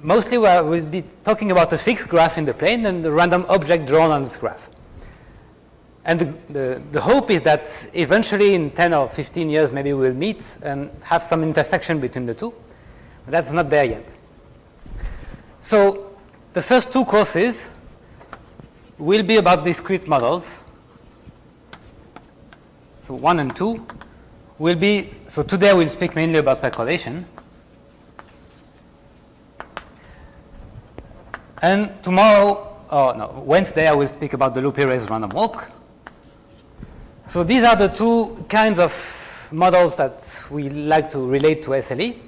mostly we'll be talking about a fixed graph in the plane and the random object drawn on this graph. And the hope is that eventually in 10 or 15 years maybe we'll meet and have some intersection between the two. But that's not there yet. So the first two courses will be about discrete models. So 1 and 2 will be, so today we'll speak mainly about percolation. And tomorrow, Wednesday, I will speak about the loop erase random walk. So these are the two kinds of models that we like to relate to SLE.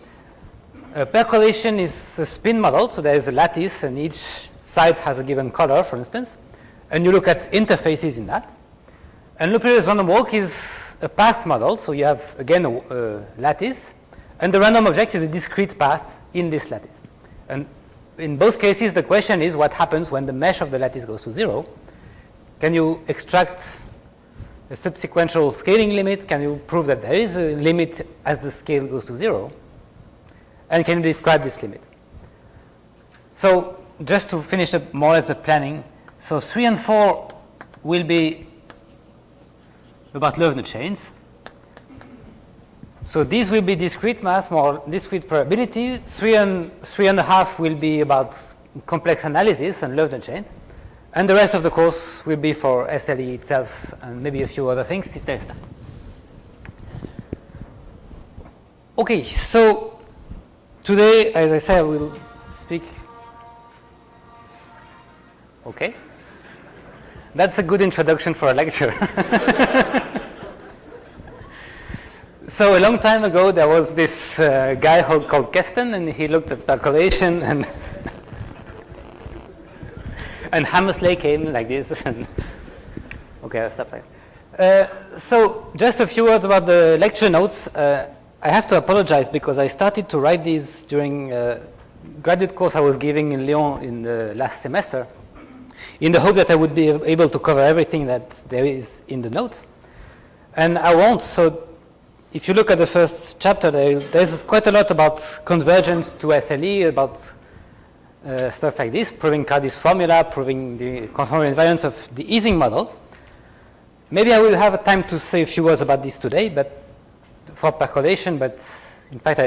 Percolation is a spin model, so there is a lattice and each side has a given color, for instance. And you look at interfaces in that. And loop erase random walk is a path model, so you have, again, a lattice. And the random object is a discrete path in this lattice. And in both cases, the question is what happens when the mesh of the lattice goes to 0. Can you extract a subsequential scaling limit? Can you prove that there is a limit as the scale goes to 0? And can you describe this limit? So just to finish up more or less the planning, so 3 and 4 will be about Loevner chains. So these will be discrete mass, more discrete probability. 3 and 3.5 will be about complex analysis and Loevner chains. And the rest of the course will be for SLE itself and maybe a few other things if there's time. Okay, so today, as I said, I will speak. Okay. That's a good introduction for a lecture. So a long time ago, there was this guy called Keston, and he looked at percolation, and Hammersley came like this. And okay, I'll stop there. So just a few words about the lecture notes. I have to apologize because I started to write these during a graduate course I was giving in Lyon in the last semester, in the hope that I would be able to cover everything that there is in the notes. And I won't, so if you look at the first chapter, there's quite a lot about convergence to SLE, about stuff like this, proving Cardy's formula, proving the conformal invariance of the easing model. Maybe I will have time to say a few words about this today, but for percolation, but in fact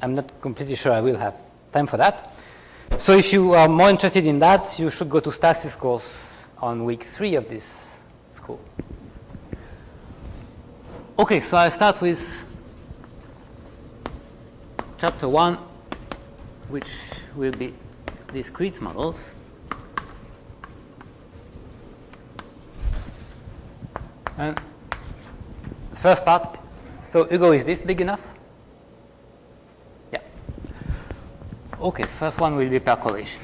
I'm not completely sure I will have time for that. So if you are more interested in that, you should go to Stas's course on week 3 of this school. Okay, so I'll start with chapter 1, which will be discrete models. And the first part, so Hugo, is this big enough? Yeah. Okay, first one will be percolation.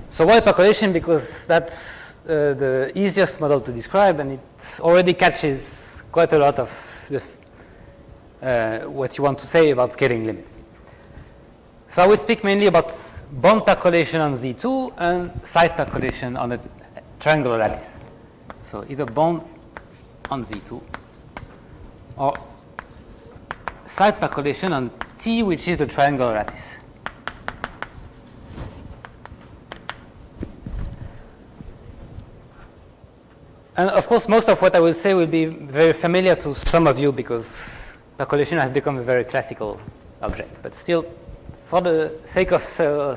So why percolation? Because that's the easiest model to describe, and it already catches quite a lot of what you want to say about scaling limits. So I will speak mainly about bond percolation on Z2 and side percolation on a triangular lattice. So either bond on Z2 or side percolation on T, which is the triangular lattice. And of course, most of what I will say will be very familiar to some of you because percolation has become a very classical object. But still, for the sake of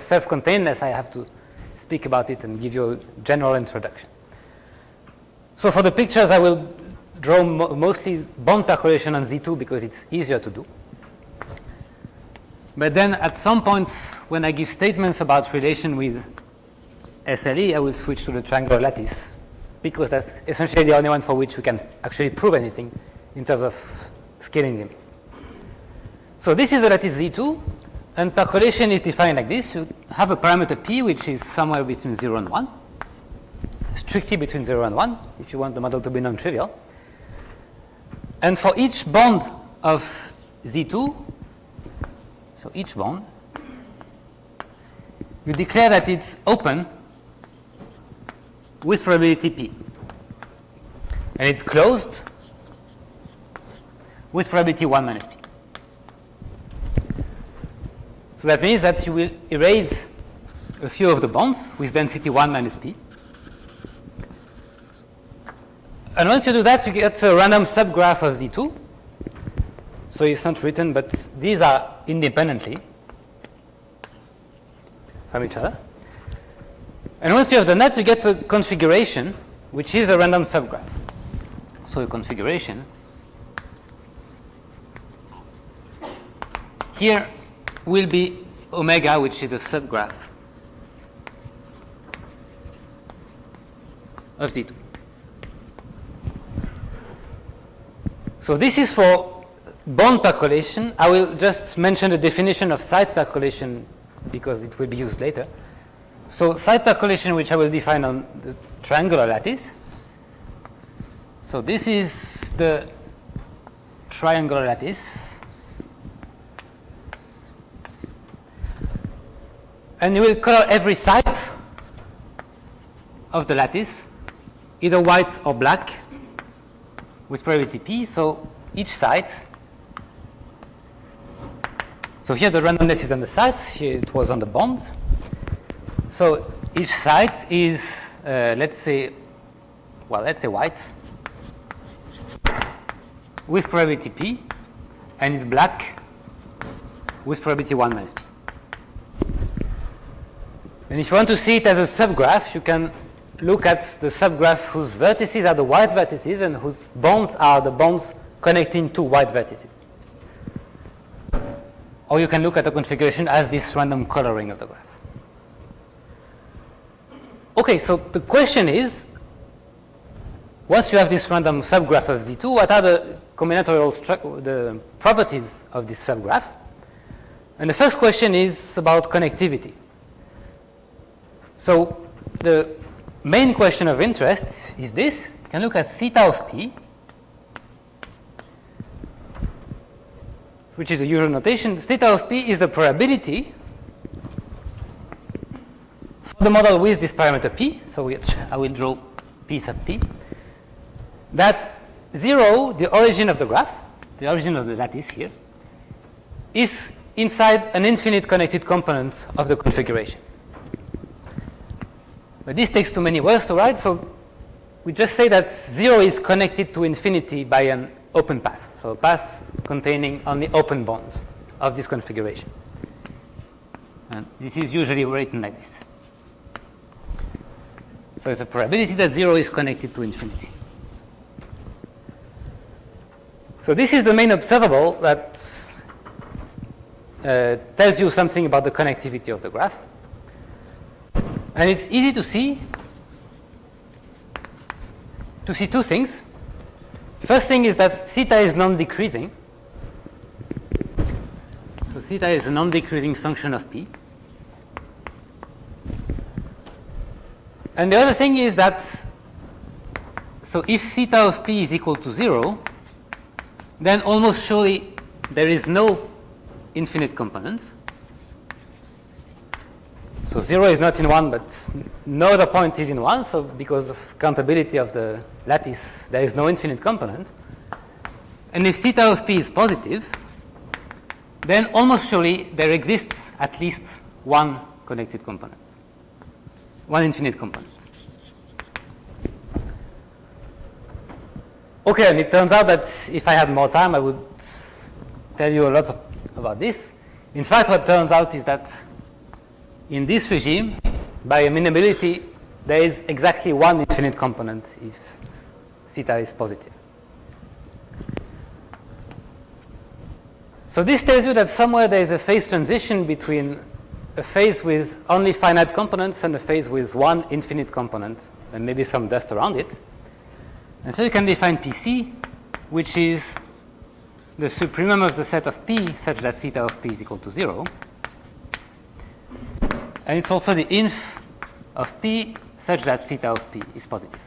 self-containedness, I have to speak about it and give you a general introduction. So for the pictures, I will draw mostly bond percolation on Z2 because it's easier to do. But then at some points, when I give statements about relation with SLE, I will switch to the triangular lattice, because that's essentially the only one for which we can actually prove anything in terms of scaling limits. So this is the lattice Z2, and percolation is defined like this. You have a parameter P, which is somewhere between 0 and 1, strictly between 0 and 1, if you want the model to be non-trivial. And for each bond of Z2, so each bond, you declare that it's open with probability P. And it's closed with probability 1 minus P. So that means that you will erase a few of the bonds with density 1 minus p. And once you do that, you get a random subgraph of Z2. So it's not written, but these are independently from each other. And once you have done that, you get a configuration, which is a random subgraph. So a configuration here will be omega, which is a subgraph of Z2. So this is for bond percolation. I will just mention the definition of side percolation because it will be used later. So side percolation, which I will define on the triangular lattice. So this is the triangular lattice. And you will color every side of the lattice, either white or black, with probability p. So each side. So here the randomness is on the sides. Here it was on the bond. So each side is, let's say white, with probability p, and is black with probability 1 minus p. And if you want to see it as a subgraph, you can look at the subgraph whose vertices are the white vertices and whose bonds are the bonds connecting two white vertices. Or you can look at the configuration as this random coloring of the graph. Okay, so the question is, once you have this random subgraph of Z2, what are the combinatorial the properties of this subgraph? And the first question is about connectivity. So the main question of interest is this. You can look at theta of p, which is the usual notation. Theta of p is the probability for the model with this parameter p, so I will draw p sub p, that 0, the origin of the graph, the origin of the lattice here, is inside an infinite connected component of the configuration. But this takes too many words to write, so we just say that 0 is connected to infinity by an open path, so a path containing only open bonds of this configuration. And this is usually written like this. So it's a probability that 0 is connected to infinity. So this is the main observable that tells you something about the connectivity of the graph. And it's easy to see two things. First thing is that theta is non-decreasing. So theta is a non-decreasing function of p. And the other thing is that, so if theta of p is equal to 0, then almost surely there is no infinite components. So 0 is not in 1, but no other point is in 1. So because of countability of the lattice, there is no infinite component. And if theta of p is positive, then almost surely there exists at least one connected component, one infinite component. Okay, and it turns out that if I had more time, I would tell you a lot about this. In fact, what turns out is that in this regime, by amenability, there is exactly one infinite component if theta is positive. So this tells you that somewhere there is a phase transition between a phase with only finite components and a phase with one infinite component, and maybe some dust around it. And so you can define PC, which is the supremum of the set of P such that theta of P is equal to 0. And it's also the inf of P such that theta of P is positive.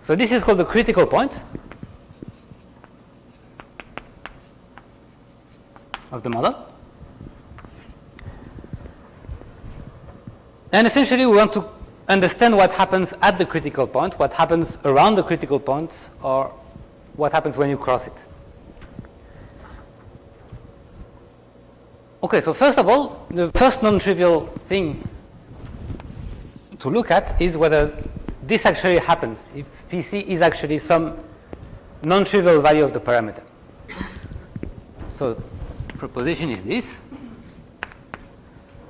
So this is called the critical point of the model. And essentially we want to understand what happens at the critical point, what happens around the critical point, or what happens when you cross it. okay, so first of all, the first non-trivial thing to look at is whether this actually happens, if PC is actually some non-trivial value of the parameter. So the proposition is this,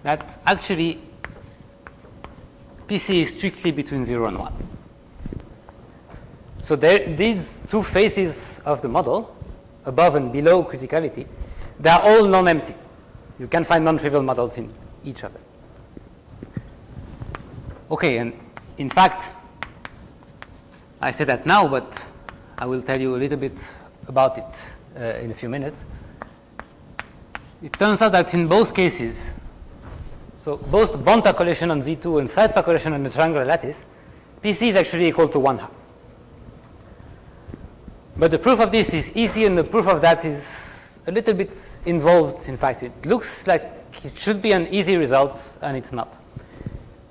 that actually PC is strictly between 0 and 1. So these two faces of the model, above and below criticality, they are all non-empty. You can find non-trivial models in each of them. Okay, and in fact, I say that now, but I will tell you a little bit about it in a few minutes. It turns out that in both cases, so both bond percolation on Z2 and side percolation on the triangular lattice, PC is actually equal to 1/2. But the proof of this is easy, and the proof of that is a little bit involved. In fact, it looks like it should be an easy result, and it's not.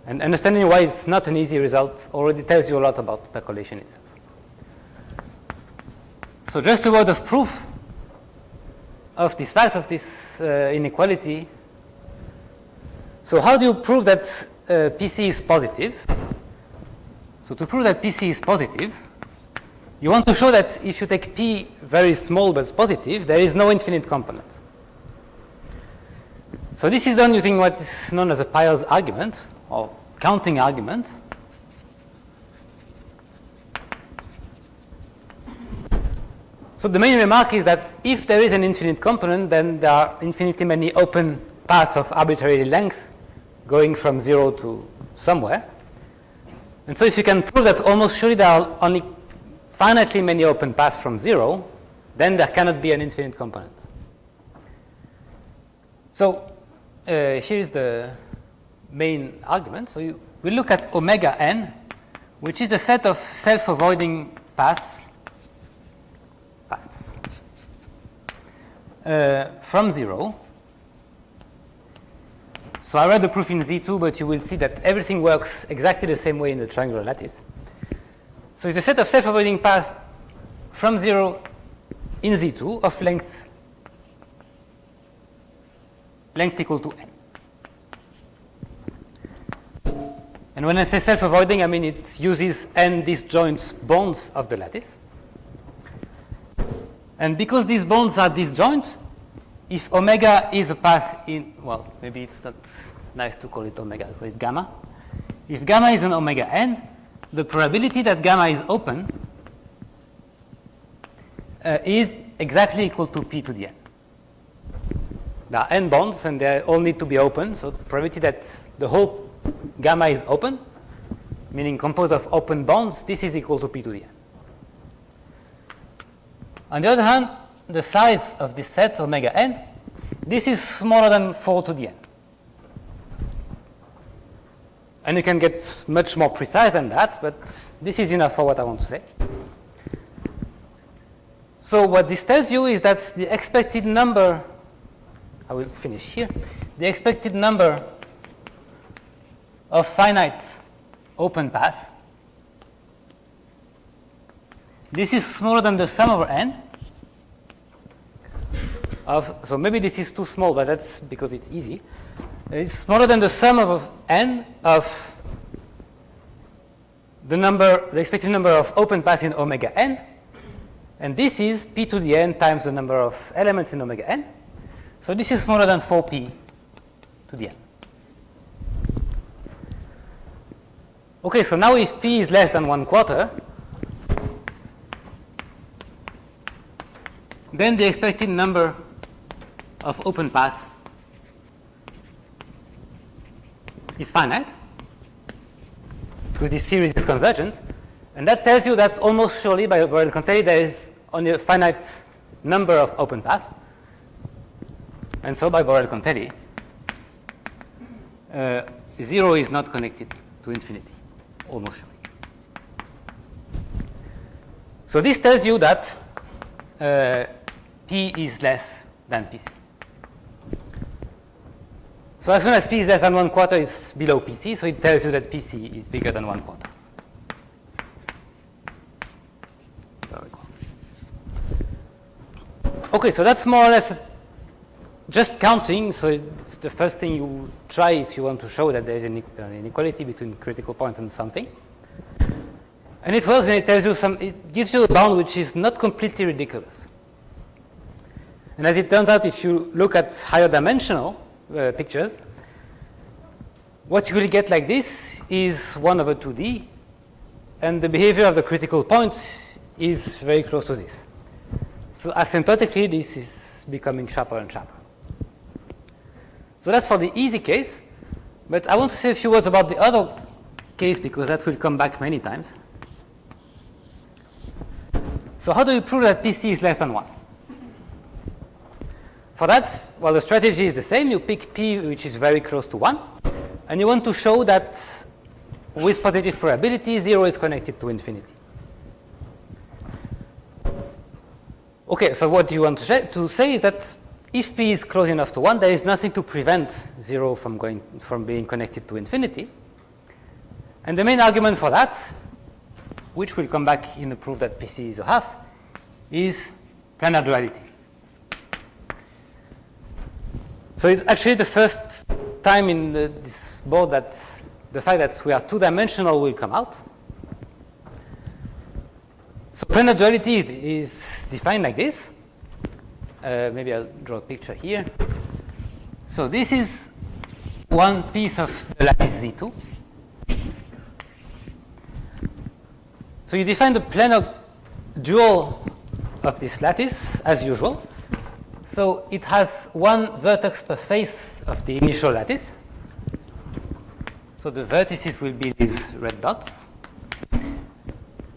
And understanding why it's not an easy result already tells you a lot about percolation itself. So just a word of proof of this fact, of this inequality. So how do you prove that PC is positive? So to prove that PC is positive, you want to show that if you take P very small but positive, there is no infinite component. So this is done using what is known as a Peier's argument, or counting argument. So the main remark is that if there is an infinite component, then there are infinitely many open paths of arbitrary length going from 0 to somewhere. And so if you can prove that almost surely there are only finitely many open paths from 0, then there cannot be an infinite component. So here is the main argument. So we look at omega n, which is a set of self-avoiding paths from 0. So I read the proof in Z2, but you will see that everything works exactly the same way in the triangular lattice. So it's a set of self-avoiding paths from 0 in Z2 of length equal to n. And when I say self-avoiding, I mean it uses n disjoint bonds of the lattice. And because these bonds are disjoint, if omega is a path in, well, maybe it's not nice to call it omega, call it gamma. If gamma is an omega n, the probability that gamma is open is exactly equal to p to the n. There are n bonds, and they all need to be open, so the probability that the whole gamma is open, meaning composed of open bonds, this is equal to p to the n. On the other hand, the size of this set, omega n, this is smaller than 4 to the n. And you can get much more precise than that, but this is enough for what I want to say. So what this tells you is that the expected number, I will finish here, the expected number of finite open paths, this is smaller than the sum over n. So maybe this is too small, but that's because it's easy. It's smaller than the sum of n of the expected number of open paths in omega n, and this is p to the n times the number of elements in omega n. So this is smaller than 4p to the n. Okay, so now if p is less than 1/4, then the expected number of open paths is finite, because this series is convergent, and that tells you that almost surely by Borel-Contelli there is only a finite number of open paths, and so by Borel-Contelli 0 is not connected to infinity, almost surely. So this tells you that P is less than PC. So as soon as P is less than 1/4, it's below PC, so it tells you that PC is bigger than 1/4. Okay, so that's more or less just counting, so it's the first thing you try if you want to show that there is an inequality between critical point and something. And it works, and it tells you it gives you a bound which is not completely ridiculous. And as it turns out, if you look at higher dimensional pictures, what you will get like this is 1 over 2D, and the behavior of the critical point is very close to this. So asymptotically, this is becoming sharper and sharper. So that's for the easy case, but I want to say a few words about the other case, because that will come back many times. So how do you prove that PC is less than 1? For that, well, the strategy is the same. You pick P, which is very close to 1, and you want to show that with positive probability, 0 is connected to infinity. Okay, so what you want to say is that if P is close enough to 1, there is nothing to prevent 0 from being connected to infinity. And the main argument for that, which will come back in the proof that PC is a half, is planar duality. So it's actually the first time in this board that the fact that we are two-dimensional will come out. So planar duality is defined like this. Maybe I'll draw a picture here. So this is one piece of the lattice Z2. So you define the planar dual of this lattice as usual. So it has one vertex per face of the initial lattice. So the vertices will be these red dots.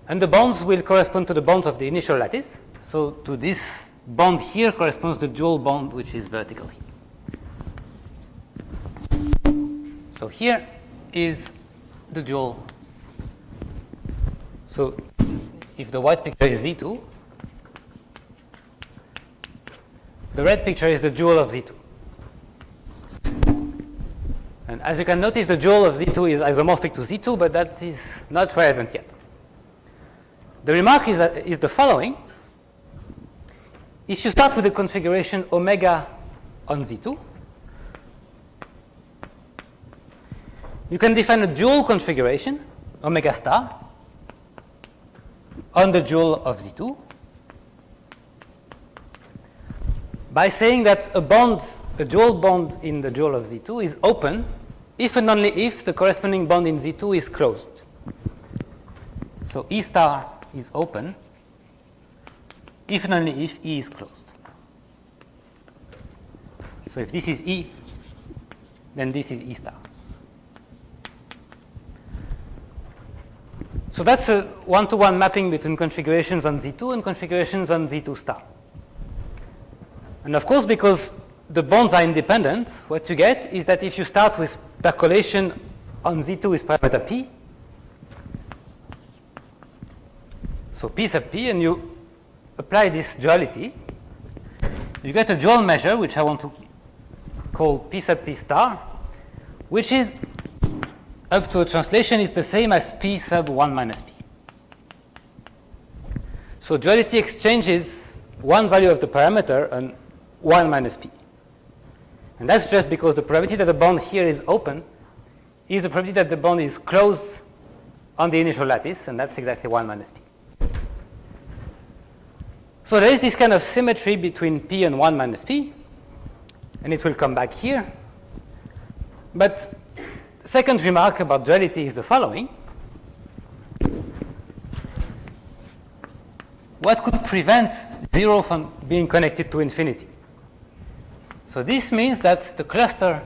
And the bonds will correspond to the bonds of the initial lattice. So to this bond here corresponds the dual bond, which is vertical. So here is the dual. So if the white picture is Z2, the red picture is the dual of Z2. And as you can notice, the dual of Z2 is isomorphic to Z2, but that is not relevant yet. The remark is the following. If you start with the configuration omega on Z2, you can define a dual configuration, omega star, on the dual of Z2 by saying that a dual bond in the dual of Z2 is open if and only if the corresponding bond in Z2 is closed. So E star is open if and only if E is closed. So if this is E, then this is E star. So that's a one-to-one mapping between configurations on Z2 and configurations on Z2 star. And of course, because the bonds are independent, what you get is that if you start with percolation on Z2 with parameter P, so P sub P, and you apply this duality, you get a dual measure, which I want to call P sub P star, which is, up to a translation, is the same as P sub 1 minus P. So duality exchanges one value of the parameter and 1 minus P. And that's just because the probability that the bond here is open is the probability that the bond is closed on the initial lattice, and that's exactly 1 minus P. So there is this kind of symmetry between P and 1 minus P, and it will come back here. But the second remark about duality is the following. What could prevent 0 from being connected to infinity? So this means that the cluster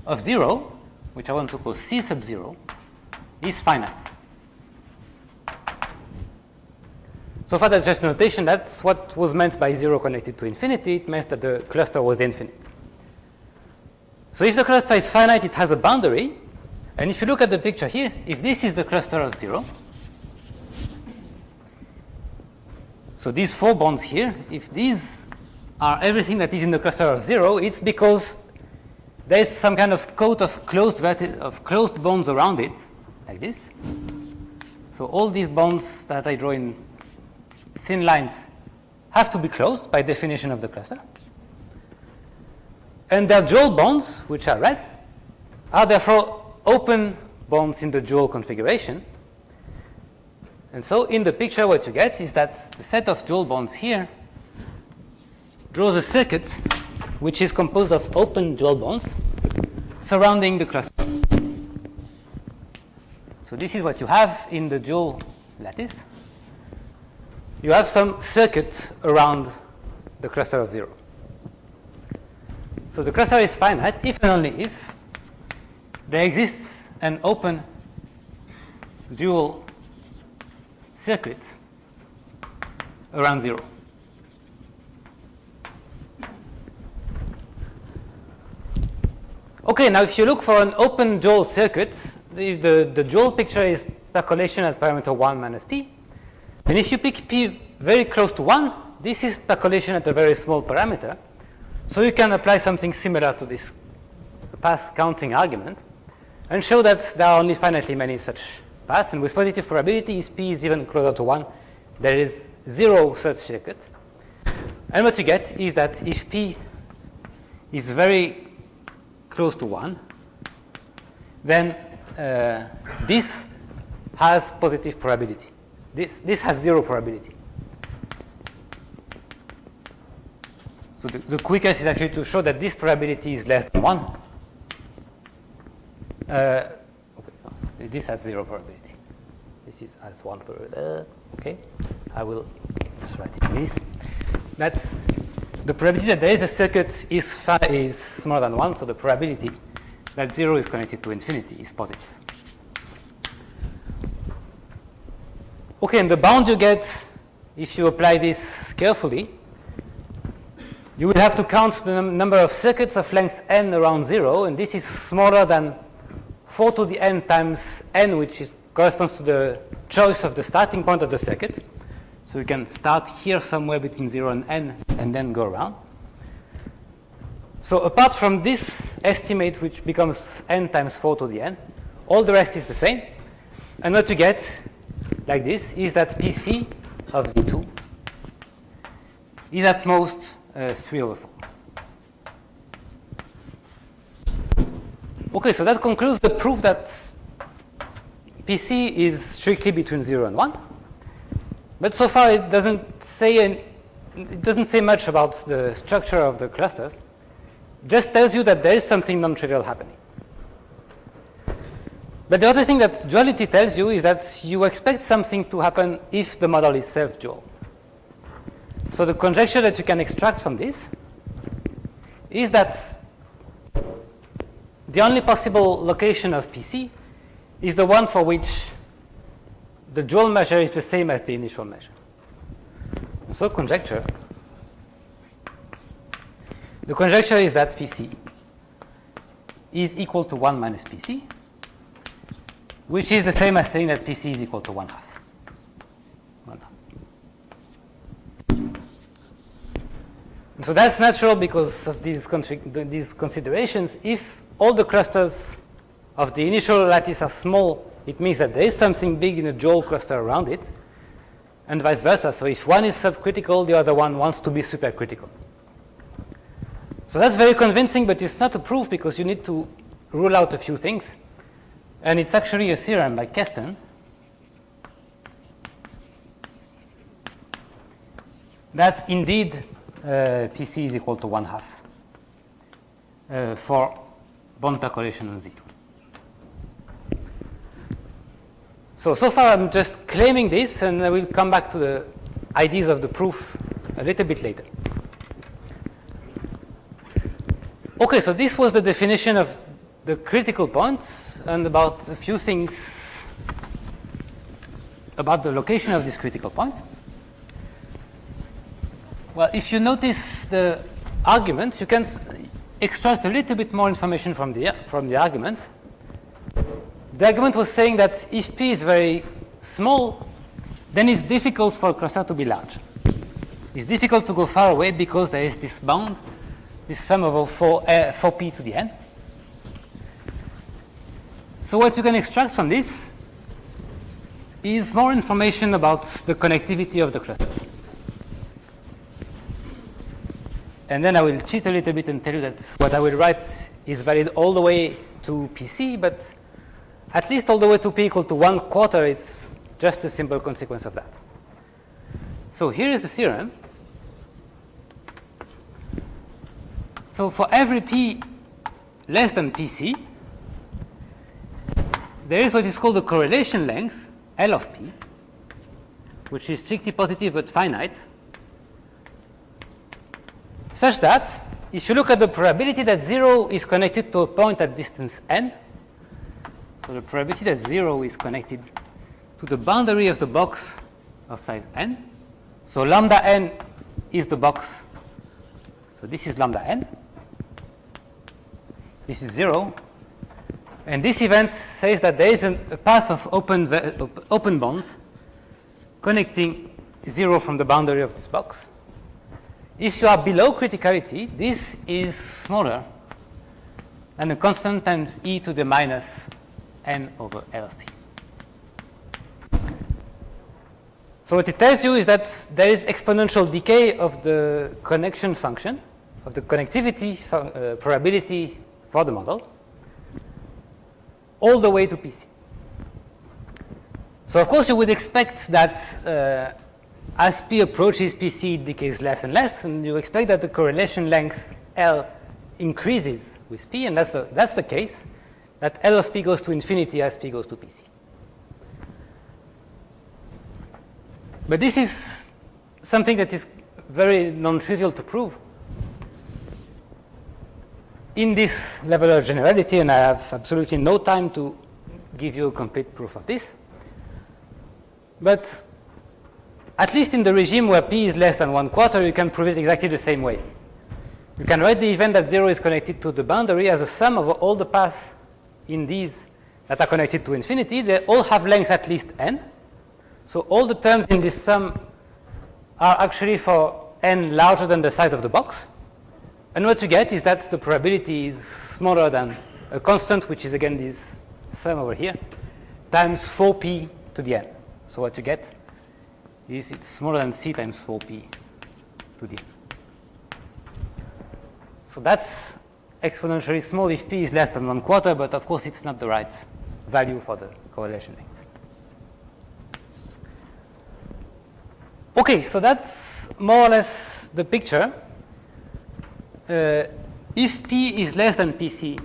of 0, which I want to call C sub 0, is finite. So far that's just notation. That's what was meant by 0 connected to infinity. It meant that the cluster was infinite. So if the cluster is finite, it has a boundary. And if you look at the picture here, if this is the cluster of 0, so these 4 bonds here, if these are everything that is in the cluster of 0, it's because there's some kind of coat of closed bonds around it, like this. So all these bonds that I draw in thin lines have to be closed by definition of the cluster. And their dual bonds, which are red, are therefore open bonds in the dual configuration. And so in the picture what you get is that the set of dual bonds here draws a circuit which is composed of open dual bonds surrounding the cluster. So this is what you have in the dual lattice. You have some circuit around the cluster of 0. So the cluster is finite if and only if there exists an open dual circuit around 0. Okay, now if you look for an open dual circuit, the dual picture is percolation at parameter 1 minus p. And if you pick p very close to 1, this is percolation at a very small parameter. So you can apply something similar to this path counting argument and show that there are only finitely many such paths. And with positive probability, if p is even closer to 1, there is 0 such circuit. And what you get is that if p is very close to 1, then this has positive probability. This has 0 probability. So the quickest is actually to show that this probability is less than 1. Okay, this has 0 probability. This has 1 probability. Okay, I will just write it this. That's the probability that there is a circuit is smaller than 1, so the probability that 0 is connected to infinity is positive. Okay, and the bound you get, if you apply this carefully, you will have to count the number of circuits of length n around 0, and this is smaller than 4 to the n times n, which corresponds to the choice of the starting point of the circuit. So you can start here somewhere between 0 and n, and then go around. So apart from this estimate, which becomes n times 4 to the n, all the rest is the same. And what you get, like this, is that PC of Z2 is at most 3/4. Okay, so that concludes the proof that PC is strictly between 0 and 1. But so far it doesn't say much about the structure of the clusters. It just tells you that there is something non-trivial happening. But the other thing that duality tells you is that you expect something to happen if the model is self-dual. So the conjecture that you can extract from this is that the only possible location of PC is the one for which the dual measure is the same as the initial measure. So conjecture. The conjecture is that PC is equal to 1 minus PC, which is the same as saying that PC is equal to 1/2. And so that's natural because of these considerations. If all the clusters of the initial lattice are small, it means that there is something big in a dual cluster around it, and vice versa. So if one is subcritical, the other one wants to be supercritical. So that's very convincing, but it's not a proof because you need to rule out a few things. And it's actually a theorem by Keston that indeed PC is equal to 1/2 for bond percolation on Z2. So far I'm just claiming this, and I will come back to the ideas of the proof a little bit later. Okay, so this was the definition of the critical points and about a few things about the location of this critical point. Well, if you notice the argument, you can extract a little bit more information from the argument. The argument was saying that if P is very small, then it's difficult for a cluster to be large. It's difficult to go far away because there is this bound, this sum over 4P to the n. So what you can extract from this is more information about the connectivity of the clusters. And then I will cheat a little bit and tell you that what I will write is valid all the way to PC, but at least all the way to p equal to 1/4, it's just a simple consequence of that. So here is the theorem. So for every p less than pc, there is what is called the correlation length, L of p, which is strictly positive but finite, such that if you look at the probability that 0 is connected to a point at distance n, so the probability that 0 is connected to the boundary of the box of size n, so lambda n is the box, so this is lambda n, this is 0, and this event says that there is a path of open bonds connecting 0 from the boundary of this box. If you are below criticality, this is smaller than a constant times e to the minus n over L of p. So what it tells you is that there is exponential decay of the connection function, of the connectivity probability for the model, all the way to PC. So of course you would expect that as p approaches PC, it decays less and less, and you expect that the correlation length L increases with p, and that's the case, that L of p goes to infinity as p goes to PC. But this is something that is very non-trivial to prove in this level of generality, and I have absolutely no time to give you a complete proof of this. But at least in the regime where p is less than 1/4, you can prove it exactly the same way. You can write the event that 0 is connected to the boundary as a sum of all the paths in these that are connected to infinity. They all have length at least n. So all the terms in this sum are actually for n larger than the size of the box. And what you get is that the probability is smaller than a constant, which is again this sum over here, times 4p to the n. So what you get is it's smaller than c times 4p to the n. So that's exponentially small if p is less than 1/4, but of course it's not the right value for the correlation length. Okay, so that's more or less the picture. If p is less than pc,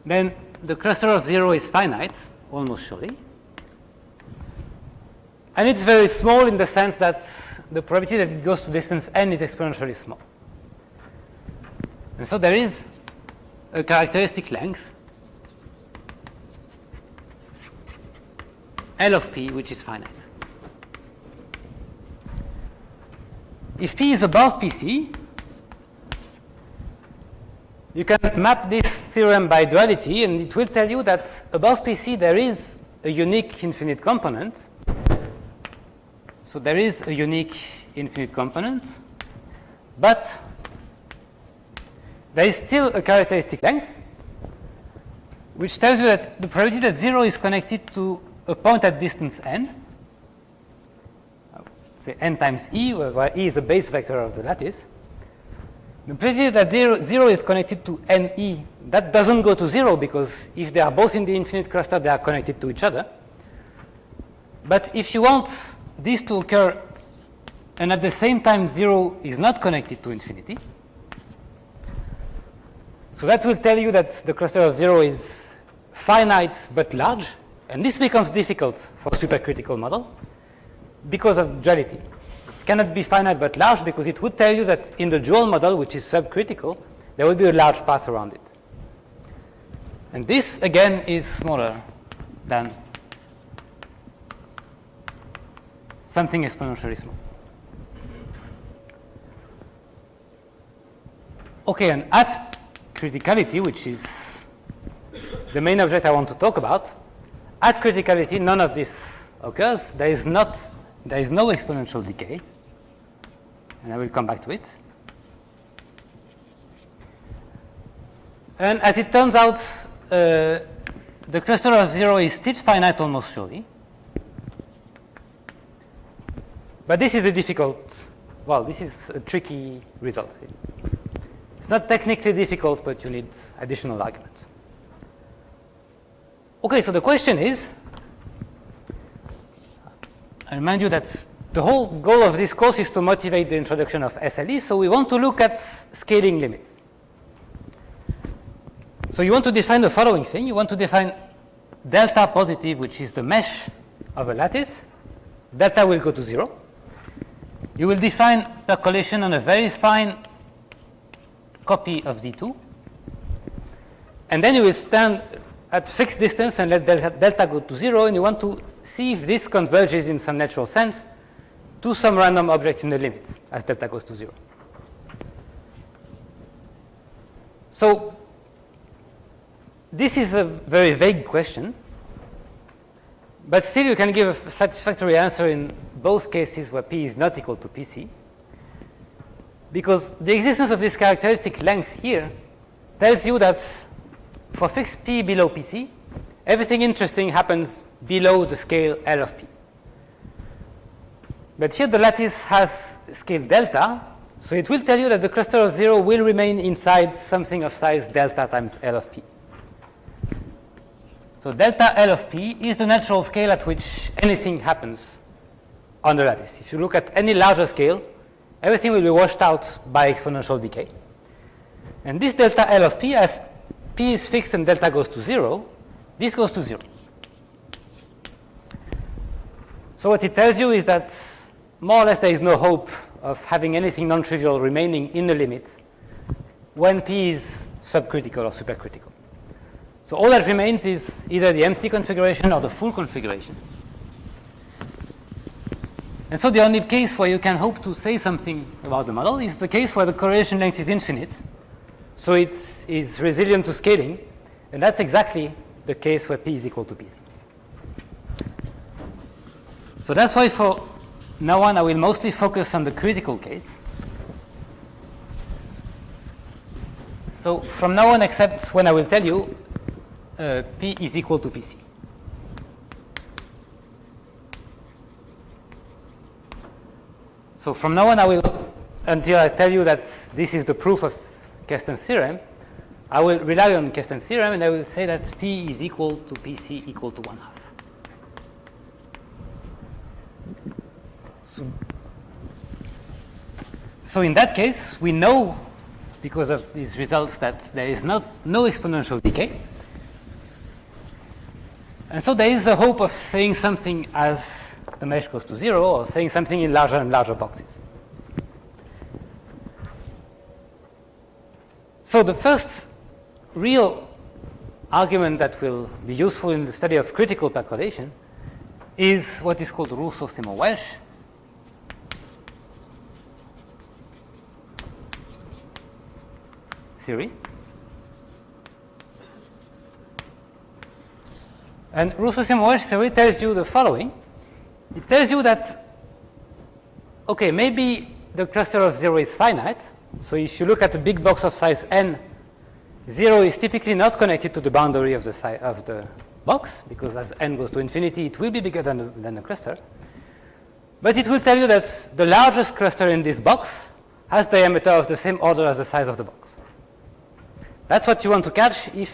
then the cluster of 0 is finite, almost surely. And it's very small in the sense that the probability that it goes to distance n is exponentially small. And so there is a characteristic length, L of p, which is finite. If p is above pc, you can map this theorem by duality, and it will tell you that above pc there is a unique infinite component. So there is a unique infinite component, but there is still a characteristic length, which tells you that the probability that 0 is connected to a point at distance n, say n times e, where e is the base vector of the lattice. The probability that 0 is connected to ne, that doesn't go to 0, because if they are both in the infinite cluster, they are connected to each other. But if you want this to occur, and at the same time 0 is not connected to infinity, so that will tell you that the cluster of 0 is finite but large, and this becomes difficult for a supercritical model because of duality. It cannot be finite but large, because it would tell you that in the dual model, which is subcritical, there will be a large path around it. And this, again, is smaller than something exponentially small. Okay, and at criticality, which is the main object I want to talk about, at criticality, none of this occurs. There is no exponential decay, and I will come back to it. And as it turns out, the cluster of 0 is still finite almost surely. But this is a difficult well, this is a tricky result. It's not technically difficult, but you need additional arguments. Okay, so the question is, I remind you that the whole goal of this course is to motivate the introduction of SLE, so we want to look at scaling limits. So you want to define the following thing. You want to define delta positive, which is the mesh of a lattice. Delta will go to 0. You will define percolation on a very fine copy of Z2. And then you will stand at fixed distance and let delta go to 0, and you want to see if this converges in some natural sense to some random object in the limits as delta goes to 0. So this is a very vague question, but still you can give a satisfactory answer in both cases where P is not equal to PC, because the existence of this characteristic length here tells you that for fixed P below PC, everything interesting happens below the scale L of P. But here the lattice has scale delta, so it will tell you that the cluster of 0 will remain inside something of size delta times L of P. So delta L of P is the natural scale at which anything happens on the lattice. If you look at any larger scale, everything will be washed out by exponential decay. And this delta L of P, as P is fixed and delta goes to 0, this goes to 0. So what it tells you is that more or less there is no hope of having anything non-trivial remaining in the limit when P is subcritical or supercritical. So all that remains is either the empty configuration or the full configuration. And so the only case where you can hope to say something about the model is the case where the correlation length is infinite, so it is resilient to scaling, and that's exactly the case where P is equal to PC. So that's why for now on I will mostly focus on the critical case. So from now on, except when I will tell you P is equal to PC. So from now on, I will, until I tell you that this is the proof of Kersten's theorem, I will rely on Kersten's theorem, and I will say that P is equal to PC equal to 1/2. So in that case, we know, because of these results, that there is no exponential decay. And so there is a hope of saying something as the mesh goes to 0, or saying something in larger and larger boxes. So the first real argument that will be useful in the study of critical percolation is what is called Rousseau-Seymour-Welch. Theory. And Rousseau-Seymour-Welch theory tells you the following. It tells you that, okay, maybe the cluster of 0 is finite. So if you look at a big box of size n, 0 is typically not connected to the boundary of the box, because as n goes to infinity, it will be bigger than the cluster. But it will tell you that the largest cluster in this box has diameter of the same order as the size of the box. That's what you want to catch if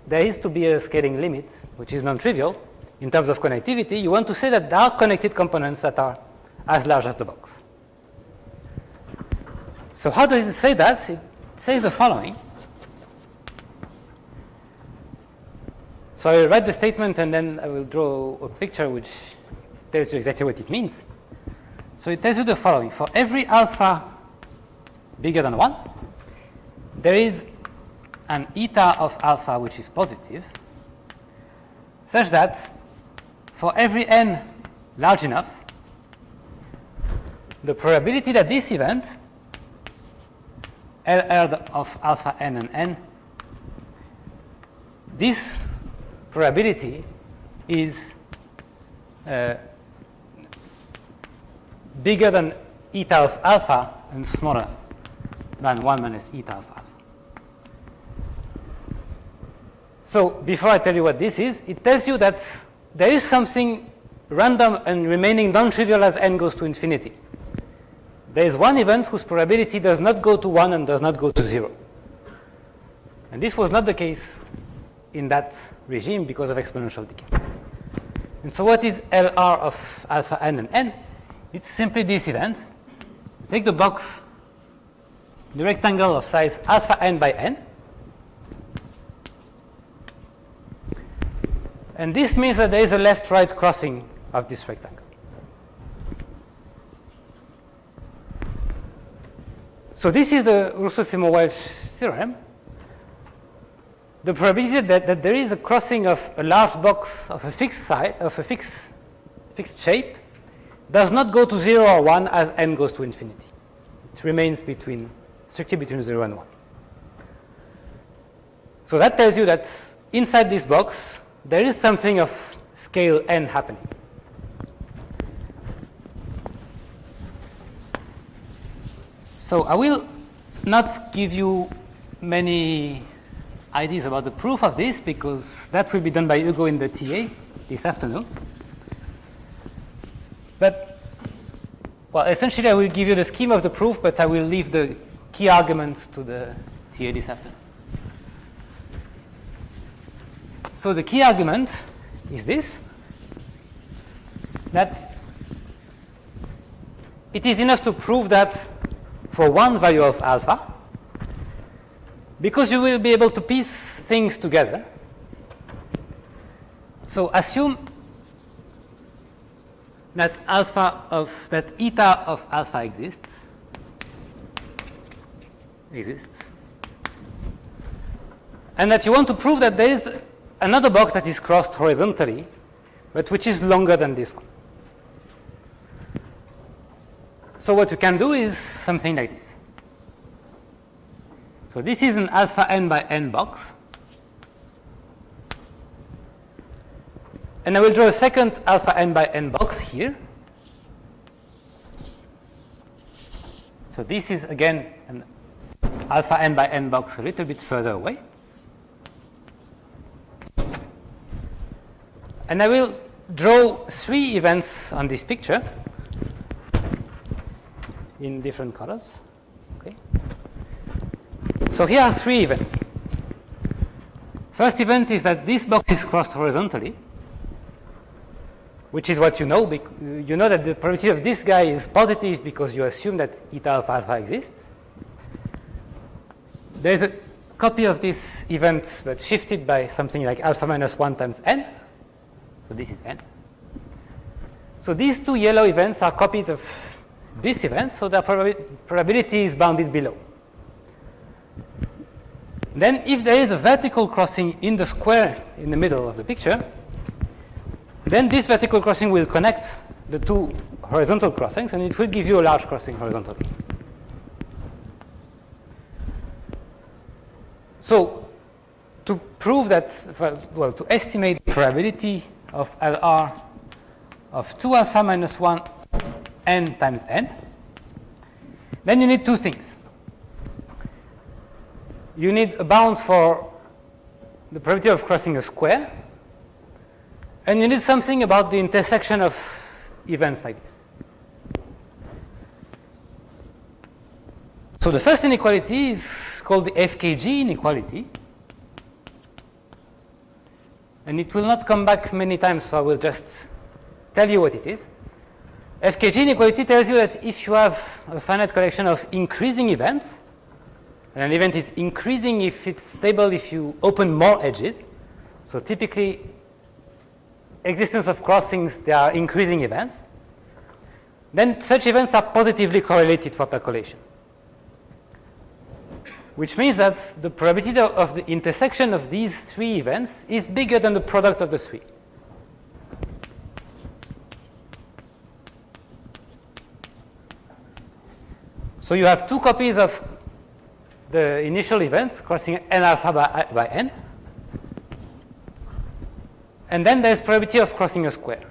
there is to be a scaling limit, which is non-trivial. In terms of connectivity, you want to say that there are connected components that are as large as the box. So how does it say that? It says the following. So I will write the statement, and then I will draw a picture which tells you exactly what it means. So it tells you the following. For every alpha bigger than 1, there is an eta of alpha which is positive, such that for every n large enough, the probability that this event, L of alpha n and n, this probability is bigger than eta of alpha and smaller than 1 minus eta of alpha. So before I tell you what this is, it tells you that there is something random and remaining non-trivial as n goes to infinity. there is one event whose probability does not go to 1 and does not go to 0. And this was not the case in that regime because of exponential decay. And so what is LR of alpha n and n? It's simply this event. Take the box, the rectangle of size alpha n by n. And this means that there is a left-right crossing of this rectangle. So this is the Russo-Seymour-Welch theorem. The probability that there is a crossing of a large box of a fixed size, of a fixed shape, does not go to 0 or 1 as n goes to infinity. It remains strictly between 0 and 1. So that tells you that inside this box, there is something of scale n happening. So I will not give you many ideas about the proof of this, because that will be done by Hugo in the TA this afternoon. But, well, essentially I will give you the scheme of the proof, but I will leave the key arguments to the TA this afternoon. So the key argument is this, that it is enough to prove that for one value of alpha, because you will be able to piece things together. So assume that eta of alpha exists, and that you want to prove that there is another box that is crossed horizontally, but which is longer than this one. So what you can do is something like this. So this is an alpha n by n box. And I will draw a second alpha n by n box here. So this is again an alpha n by n box a little bit further away. And I will draw 3 events on this picture in different colors. Okay. So here are 3 events. First event is that this box is crossed horizontally, which is what you know. You know that the probability of this guy is positive because you assume that eta of alpha exists. There's a copy of this event, but shifted by something like alpha minus 1 times n. So this is n. So these 2 yellow events are copies of this event, so their probability is bounded below. Then if there is a vertical crossing in the square in the middle of the picture, then this vertical crossing will connect the 2 horizontal crossings, and it will give you a large crossing horizontally. So to prove that, well, to estimate the probability of LR of 2 alpha minus 1 n times n, then you need 2 things. You need a bound for the probability of crossing a square, and you need something about the intersection of events like this. So the first inequality is called the FKG inequality, and it will not come back many times, so I will just tell you what it is. FKG inequality tells you that if you have a finite collection of increasing events, and an event is increasing if it's stable if you open more edges, so typically existence of crossings, they are increasing events, then such events are positively correlated for percolation. Which means that the probability of the intersection of these 3 events is bigger than the product of the 3. So you have 2 copies of the initial events crossing n alpha by n, and then there's probability of crossing a square.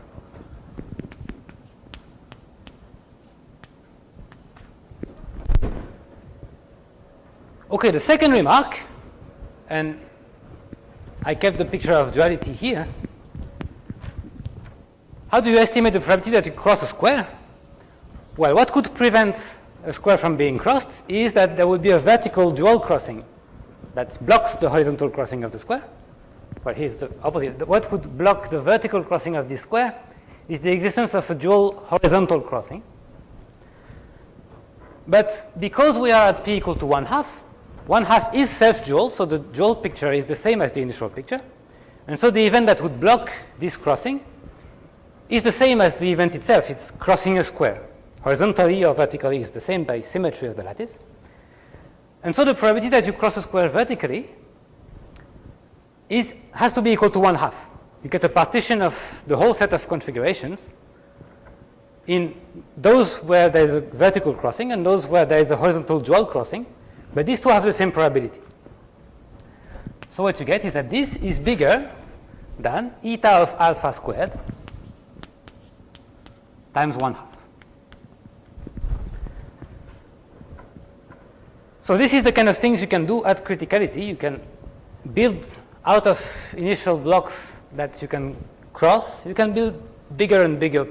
Okay, the second remark, and I kept the picture of duality here. How do you estimate the probability that you cross a square? Well, what could prevent a square from being crossed is that there would be a vertical dual crossing that blocks the horizontal crossing of the square. Well, here's the opposite. What would block the vertical crossing of this square is the existence of a dual horizontal crossing. But because we are at p equal to 1/2 is self-dual, so the dual picture is the same as the initial picture. And so the event that would block this crossing is the same as the event itself. It's crossing a square. Horizontally or vertically is the same by symmetry of the lattice. And so the probability that you cross a square vertically has to be equal to 1/2. You get a partition of the whole set of configurations in those where there is a vertical crossing and those where there is a horizontal dual crossing, but these two have the same probability. So what you get is that this is bigger than eta of alpha squared times 1/2. So this is the kind of things you can do at criticality. You can build out of initial blocks that you can cross. You can build bigger and bigger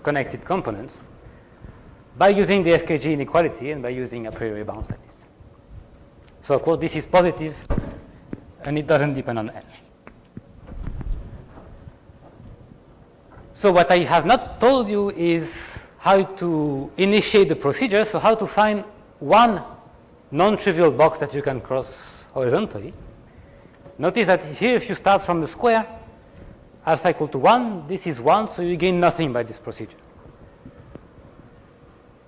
connected components by using the FKG inequality and by using a priori bounds like this. So of course this is positive and it doesn't depend on N. So what I have not told you is how to initiate the procedure, so how to find one non-trivial box that you can cross horizontally. Notice that here if you start from the square, alpha equal to 1, this is 1, so you gain nothing by this procedure.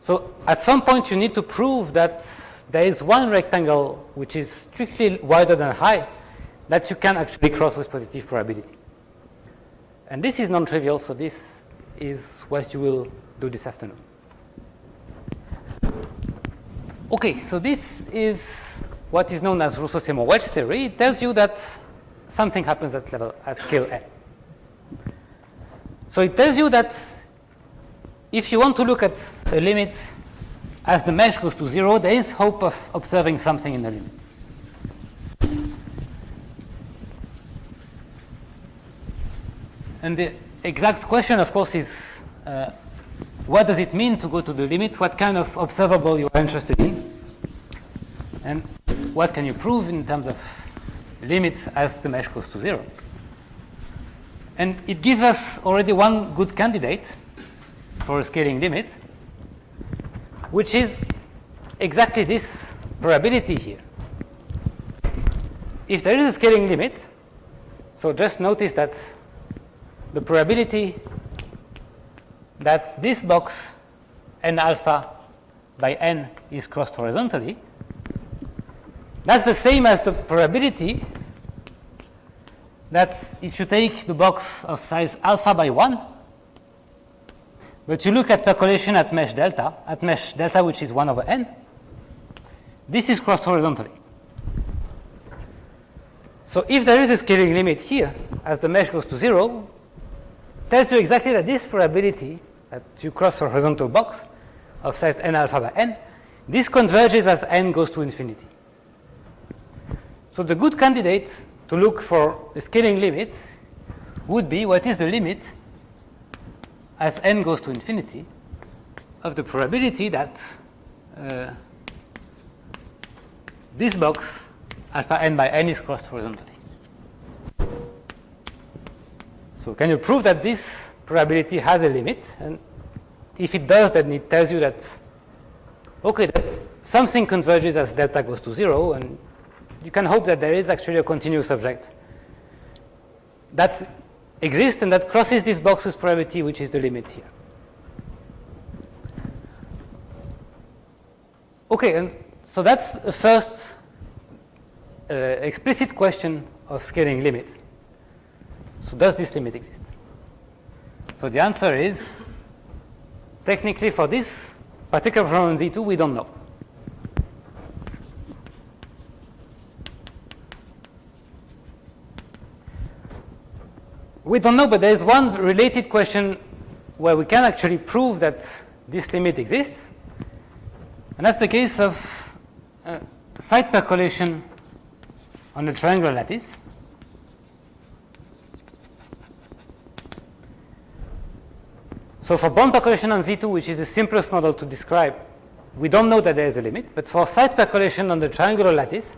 So at some point you need to prove that there is one rectangle which is strictly wider than high that you can actually cross with positive probability. And this is non-trivial, so this is what you will do this afternoon. Okay, so this is what is known as Rousseau-Seymour wedge theory. It tells you that something happens at scale n. So it tells you that if you want to look at a limit as the mesh goes to 0, there is hope of observing something in the limit. And the exact question, of course, is what does it mean to go to the limit? What kind of observable you are interested in? And what can you prove in terms of limits as the mesh goes to 0? And it gives us already one good candidate for a scaling limit, which is exactly this probability here. If there is a scaling limit, so just notice that the probability that this box n alpha by n is crossed horizontally, that's the same as the probability that if you take the box of size alpha by 1, but you look at percolation at mesh delta which is 1 over n, this is crossed horizontally. So if there is a scaling limit here as the mesh goes to 0, tells you exactly that this probability that you cross a horizontal box of size n alpha by n, this converges as n goes to infinity. So the good candidate to look for a scaling limit would be what is the limit as n goes to infinity of the probability that this box alpha n by n is crossed horizontally. So can you prove that this probability has a limit? And if it does, then it tells you that, okay, that something converges as delta goes to 0, and you can hope that there is actually a continuous object that exists and that crosses this box with probability, which is the limit here. Okay, and so that's the first explicit question of scaling limit. So does this limit exist? So the answer is, technically for this particular problem Z2, we don't know. We don't know, but there is one related question where we can actually prove that this limit exists, and that's the case of side percolation on a triangular lattice. So for bond percolation on Z2, which is the simplest model to describe we don't know that there is a limit, but for side percolation on the triangular lattice,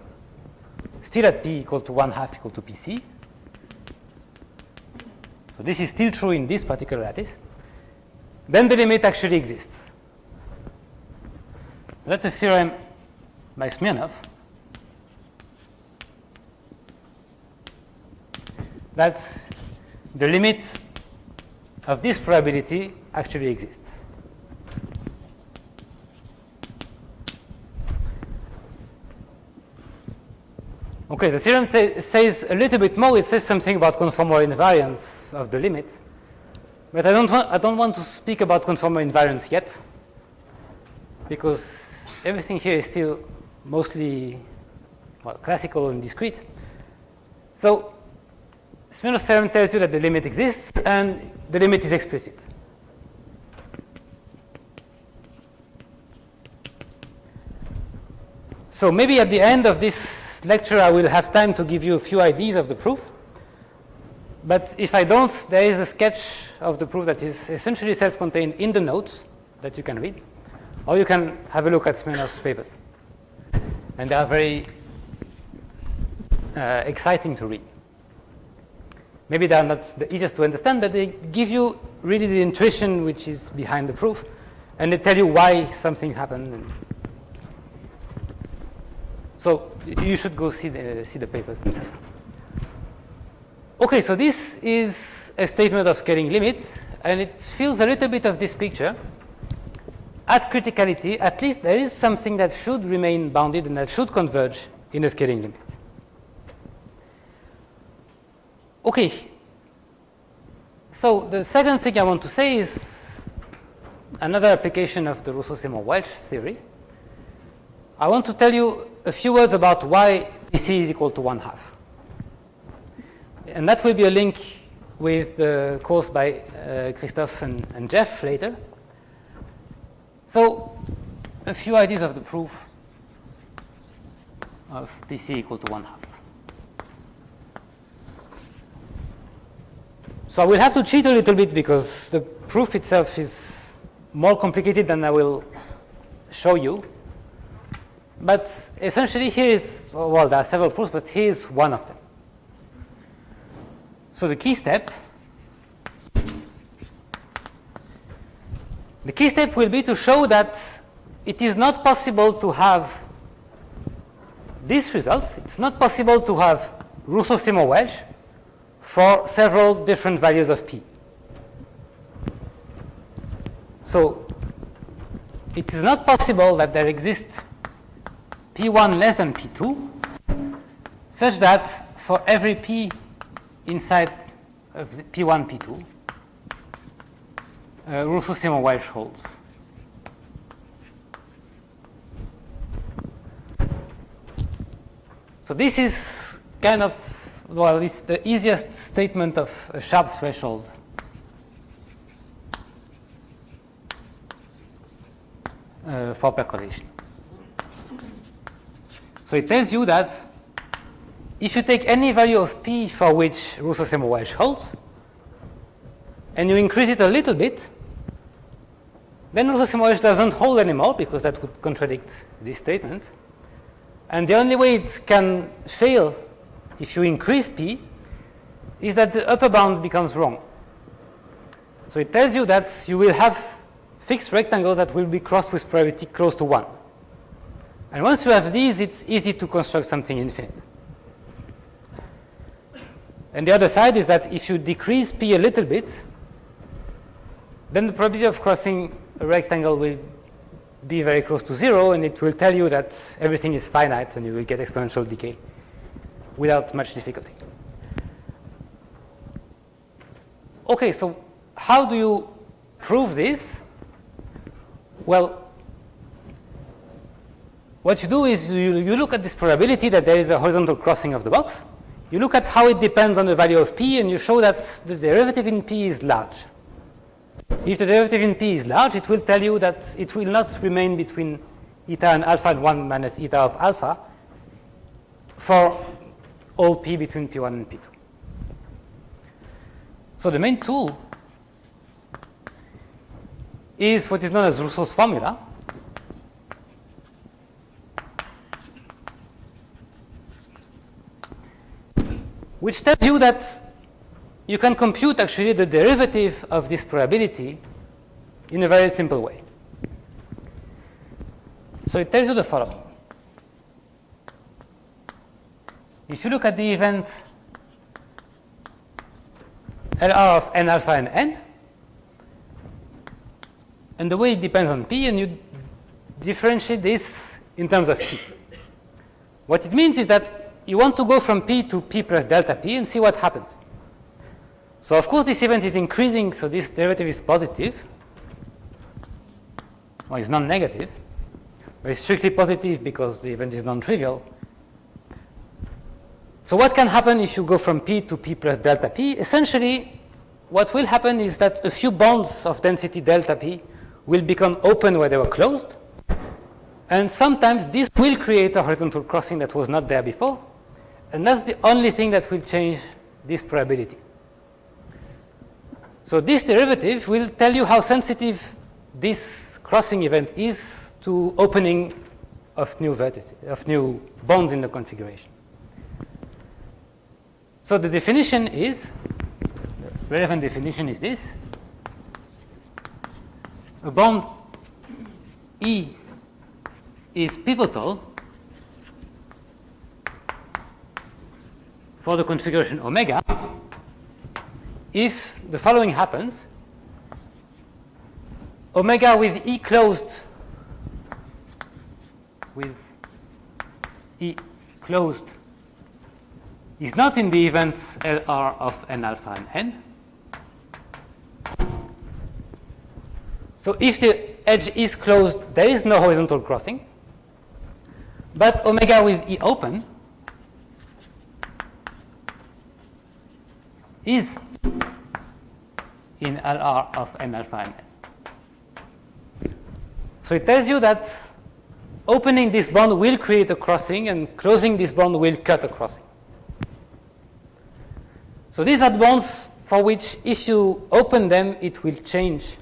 still at p equal to 1/2 equal to pc, so this is still true in this particular lattice, then the limit actually exists. That's a theorem by Smirnov that the limit of this probability actually exists. Okay, the theorem says a little bit more. It says something about conformal invariance of the limit, but I don't want to speak about conformal invariance yet, because everything here is still mostly classical and discrete. So Smirnov's theorem tells you that the limit exists and the limit is explicit. So maybe at the end of this lecture I will have time to give you a few ideas of the proof. But if I don't, there is a sketch of the proof that is essentially self-contained in the notes that you can read. Or you can have a look at Smirnov's papers. And they are very exciting to read. Maybe they are not the easiest to understand, but they give you really the intuition which is behind the proof. And they tell you why something happened. So you should go see the papers themselves. Okay, so this is a statement of scaling limit, and it feels a little bit of this picture. At criticality, at least there is something that should remain bounded and that should converge in a scaling limit. Okay, so the second thing I want to say is another application of the Rousseau-Simon-Welch theory. I want to tell you a few words about why PC is equal to 1/2. And that will be a link with the course by Christophe and Jeff later. So a few ideas of the proof of PC equal to 1/2. So I will have to cheat a little bit because the proof itself is more complicated than I will show you. But essentially here is, well, there are several proofs, but here is one of them. So the key step will be to show that it is not possible to have this result. It's not possible to have Rousseau-Simon-Welch for several different values of P. So it is not possible that there exists P1 less than P2 such that for every P inside of P1, P2, Rousseau-Simon-Welch holds. So this is kind of, well, it's the easiest statement of a sharp threshold. For percolation. So it tells you that if you take any value of P for which Rousseau-Simon-Welch holds, and you increase it a little bit, then Rousseau-Simon-Welch doesn't hold anymore, because that would contradict this statement. And the only way it can fail if you increase P is that the upper bound becomes wrong. So it tells you that you will have fixed rectangles that will be crossed with probability close to 1. And once you have these, it's easy to construct something infinite. And the other side is that if you decrease P a little bit, then the probability of crossing a rectangle will be very close to 0, and it will tell you that everything is finite and you will get exponential decay without much difficulty. Okay, so how do you prove this? Well, what you do is you look at this probability that there is a horizontal crossing of the box. You look at how it depends on the value of P, and you show that the derivative in P is large. If the derivative in P is large, it will tell you that it will not remain between eta and alpha and 1 minus eta of alpha for all P between P1 and P2. So the main tool is what is known as Rousseau's formula. which tells you that you can compute actually the derivative of this probability in a very simple way. So it tells you the following. If you look at the event LR of n alpha and n, and the way it depends on p, and you differentiate this in terms of p. What it means is that you want to go from p to p plus delta p and see what happens. So of course this event is increasing, so this derivative is positive, or it's non-negative, but it's strictly positive because the event is non-trivial. So what can happen if you go from p to p plus delta p? Essentially, what will happen is that a few bonds of density delta p will become open where they were closed, and sometimes this will create a horizontal crossing that was not there before, and that's the only thing that will change this probability. So this derivative will tell you how sensitive this crossing event is to opening of new vertices, of new bonds in the configuration. So the definition is, the relevant definition is this. A bond E is pivotal for the configuration omega if the following happens. Omega with E closed is not in the events LR of n alpha and n. So if the edge is closed, there is no horizontal crossing. But omega with E open is in LR of n alpha and n. So it tells you that opening this bond will create a crossing, and closing this bond will cut a crossing. So these are bonds for which if you open them, it will change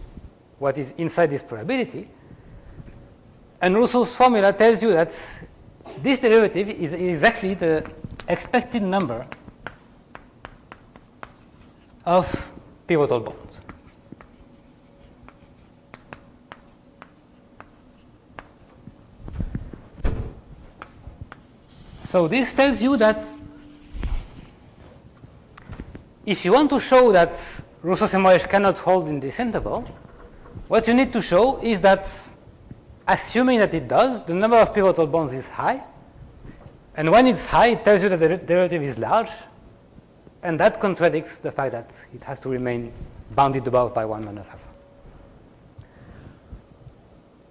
what is inside this probability. And Rousseau's formula tells you that this derivative is exactly the expected number of pivotal bonds. So this tells you that if you want to show that Rousseau-Semmelweis cannot hold in this interval, what you need to show is that, assuming that it does, the number of pivotal bonds is high. And when it's high, it tells you that the derivative is large. And that contradicts the fact that it has to remain bounded above by 1 minus alpha.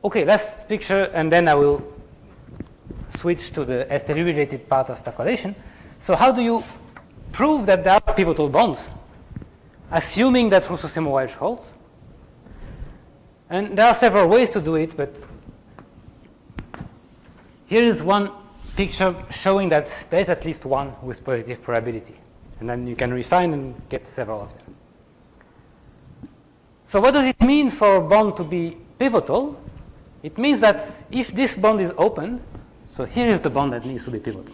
Okay, last picture, and then I will switch to the SLE-related part of percolation. So how do you prove that there are pivotal bonds, assuming that Rousseau-Semmelweis holds? And there are several ways to do it, but here is one picture showing that there is at least one with positive probability. And then you can refine and get several of them. So what does it mean for a bond to be pivotal? It means that if this bond is open, so here is the bond that needs to be pivotal.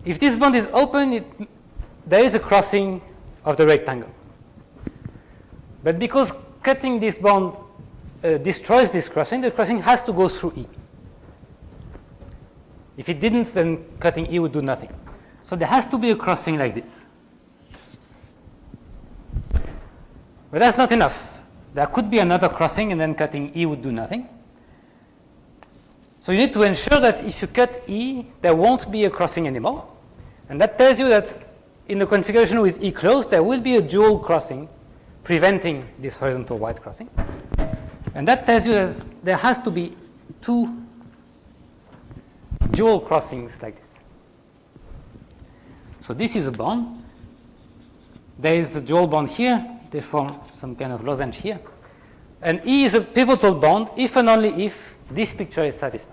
If this bond is open, there is a crossing of the rectangle. But because cutting this bond destroys this crossing, the crossing has to go through E. If it didn't, then cutting E would do nothing. So there has to be a crossing like this. But that's not enough. There could be another crossing, and then cutting E would do nothing. So you need to ensure that if you cut E, there won't be a crossing anymore. And that tells you that in the configuration with E closed, there will be a dual crossing preventing this horizontal wide crossing. And that tells you that there has to be two dual crossings like this. So this is a bond. There is a dual bond here. They form some kind of lozenge here. And E is a pivotal bond if and only if this picture is satisfied.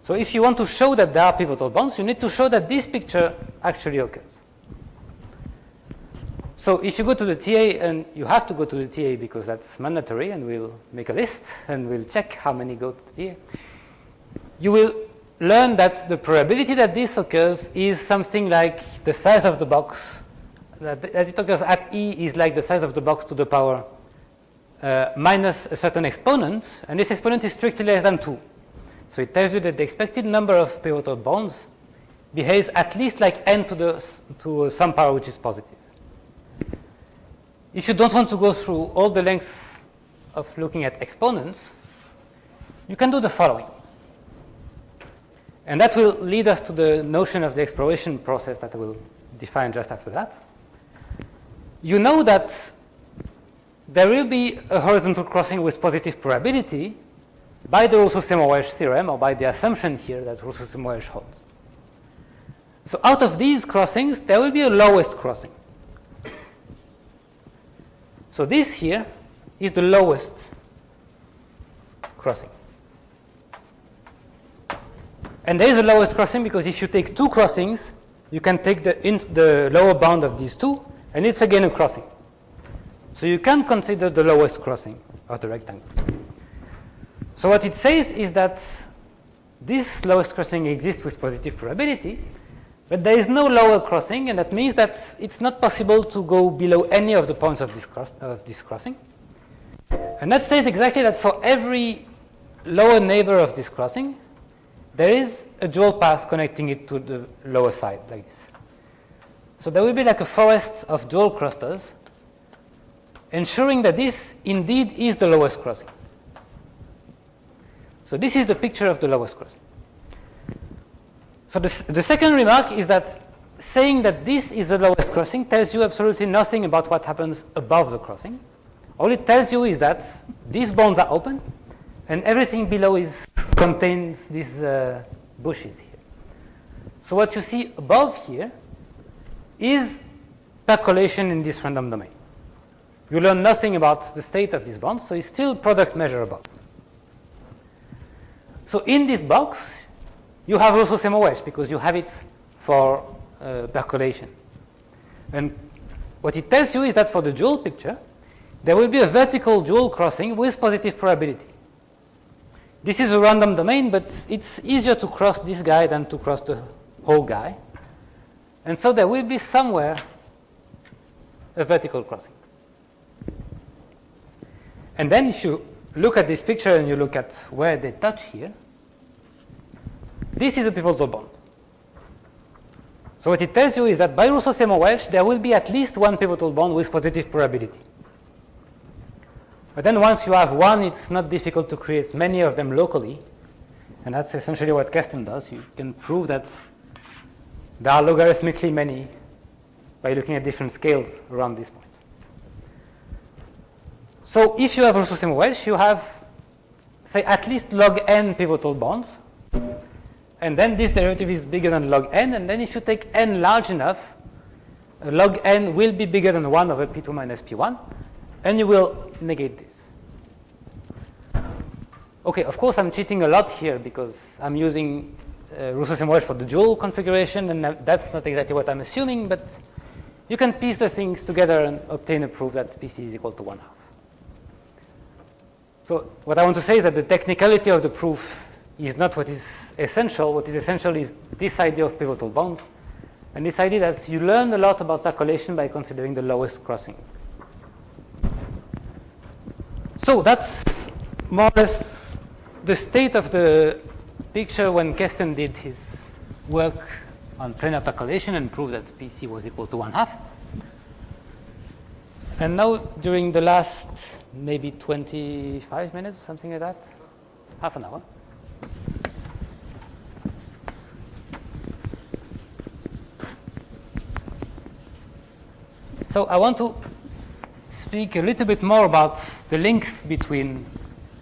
So if you want to show that there are pivotal bonds, you need to show that this picture actually occurs. So if you go to the TA, and you have to go to the TA because that's mandatory, and we'll make a list, and we'll check how many go to the TA. You will learn that the probability that this occurs is something like the size of the box, that it occurs at E is like the size of the box to the power minus a certain exponent, and this exponent is strictly less than 2. So it tells you that the expected number of pivotal bonds behaves at least like n to some power which is positive. If you don't want to go through all the lengths of looking at exponents, you can do the following. And that will lead us to the notion of the exploration process that I will define just after that. You know that there will be a horizontal crossing with positive probability by the Rousseau-Semmelweis theorem, or by the assumption here that Rousseau-Semmelweis holds. So out of these crossings, there will be a lowest crossing. So this here is the lowest crossing. And there is a lowest crossing because if you take two crossings, you can take the lower bound of these two, and it's again a crossing. So you can consider the lowest crossing of the rectangle. So what it says is that this lowest crossing exists with positive probability, but there is no lower crossing, and that means that it's not possible to go below any of the points of this crossing. And that says exactly that for every lower neighbor of this crossing, there is a dual path connecting it to the lower side, like this. So there will be like a forest of dual clusters, ensuring that this indeed is the lowest crossing. So this is the picture of the lowest crossing. So the second remark is that saying that this is the lowest crossing tells you absolutely nothing about what happens above the crossing. All it tells you is that these bonds are open, and everything below contains these bushes here. So what you see above here is percolation in this random domain. You learn nothing about the state of these bonds, so it's still product measurable. So in this box, you have Rousseau-Semmelweis because you have it for percolation. And what it tells you is that for the dual picture, there will be a vertical dual crossing with positive probability. This is a random domain, but it's easier to cross this guy than to cross the whole guy. And so there will be somewhere a vertical crossing. And then if you look at this picture and you look at where they touch here, this is a pivotal bond. So what it tells you is that by Rousseau-Semmelweis, there will be at least one pivotal bond with positive probability. But then once you have one, it's not difficult to create many of them locally. And that's essentially what Kesten does. You can prove that there are logarithmically many by looking at different scales around this point. So if you have Rousseau-Semmelweis, you have, say, at least log n pivotal bonds. And then this derivative is bigger than log n. And then if you take n large enough, log n will be bigger than 1 over p2 minus p1. And you will negate this. Okay, of course I'm cheating a lot here because I'm using Rousseau-Semmelweis for the dual configuration, and that's not exactly what I'm assuming, but you can piece the things together and obtain a proof that PC is equal to 1/2. So what I want to say is that the technicality of the proof is not what is essential. What is essential is this idea of pivotal bonds, and this idea that you learn a lot about percolation by considering the lowest crossing. So that's more or less the state of the picture when Kesten did his work on planar percolation and proved that PC was equal to 1/2. And now, during the last maybe 25 minutes, something like that, half an hour, so I want to speak a little bit more about the links between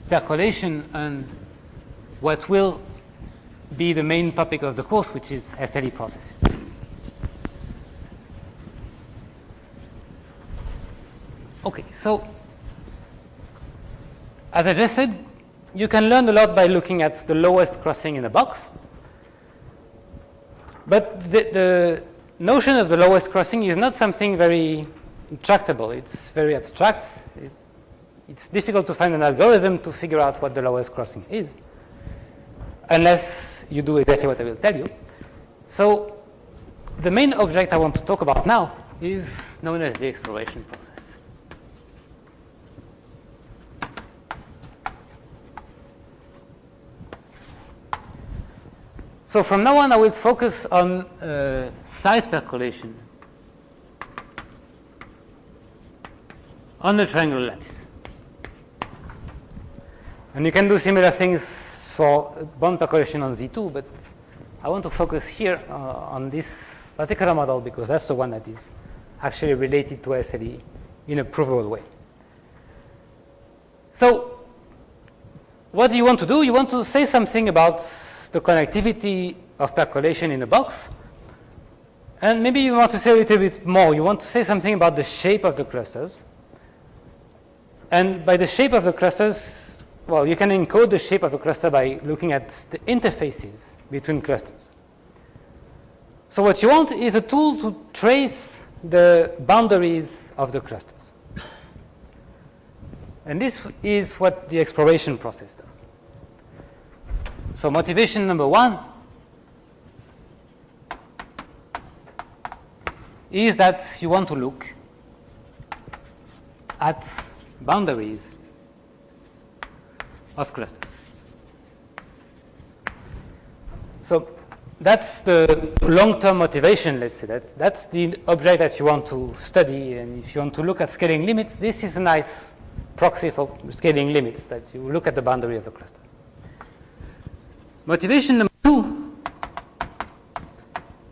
percolation and what will be the main topic of the course, which is SLE processes. Okay, so as I just said, you can learn a lot by looking at the lowest crossing in a box. But the notion of the lowest crossing is not something very intractable. It's very abstract. It's difficult to find an algorithm to figure out what the lowest crossing is, unless you do exactly what I will tell you. So the main object I want to talk about now is known as the exploration process. So from now on, I will focus on size percolation on the triangular lattice. And you can do similar things for bond percolation on Z2, but I want to focus here on this particular model because that's the one that is actually related to SLE in a provable way. So what do you want to do? You want to say something about the connectivity of percolation in a box. And maybe you want to say a little bit more. You want to say something about the shape of the clusters. And by the shape of the clusters, well, you can encode the shape of a cluster by looking at the interfaces between clusters. So what you want is a tool to trace the boundaries of the clusters. And this is what the exploration process does. So motivation number one is that you want to look at boundaries of clusters. So that's the long-term motivation, let's say. That's the object that you want to study. And if you want to look at scaling limits, this is a nice proxy for scaling limits, that you look at the boundary of a cluster. Motivation number two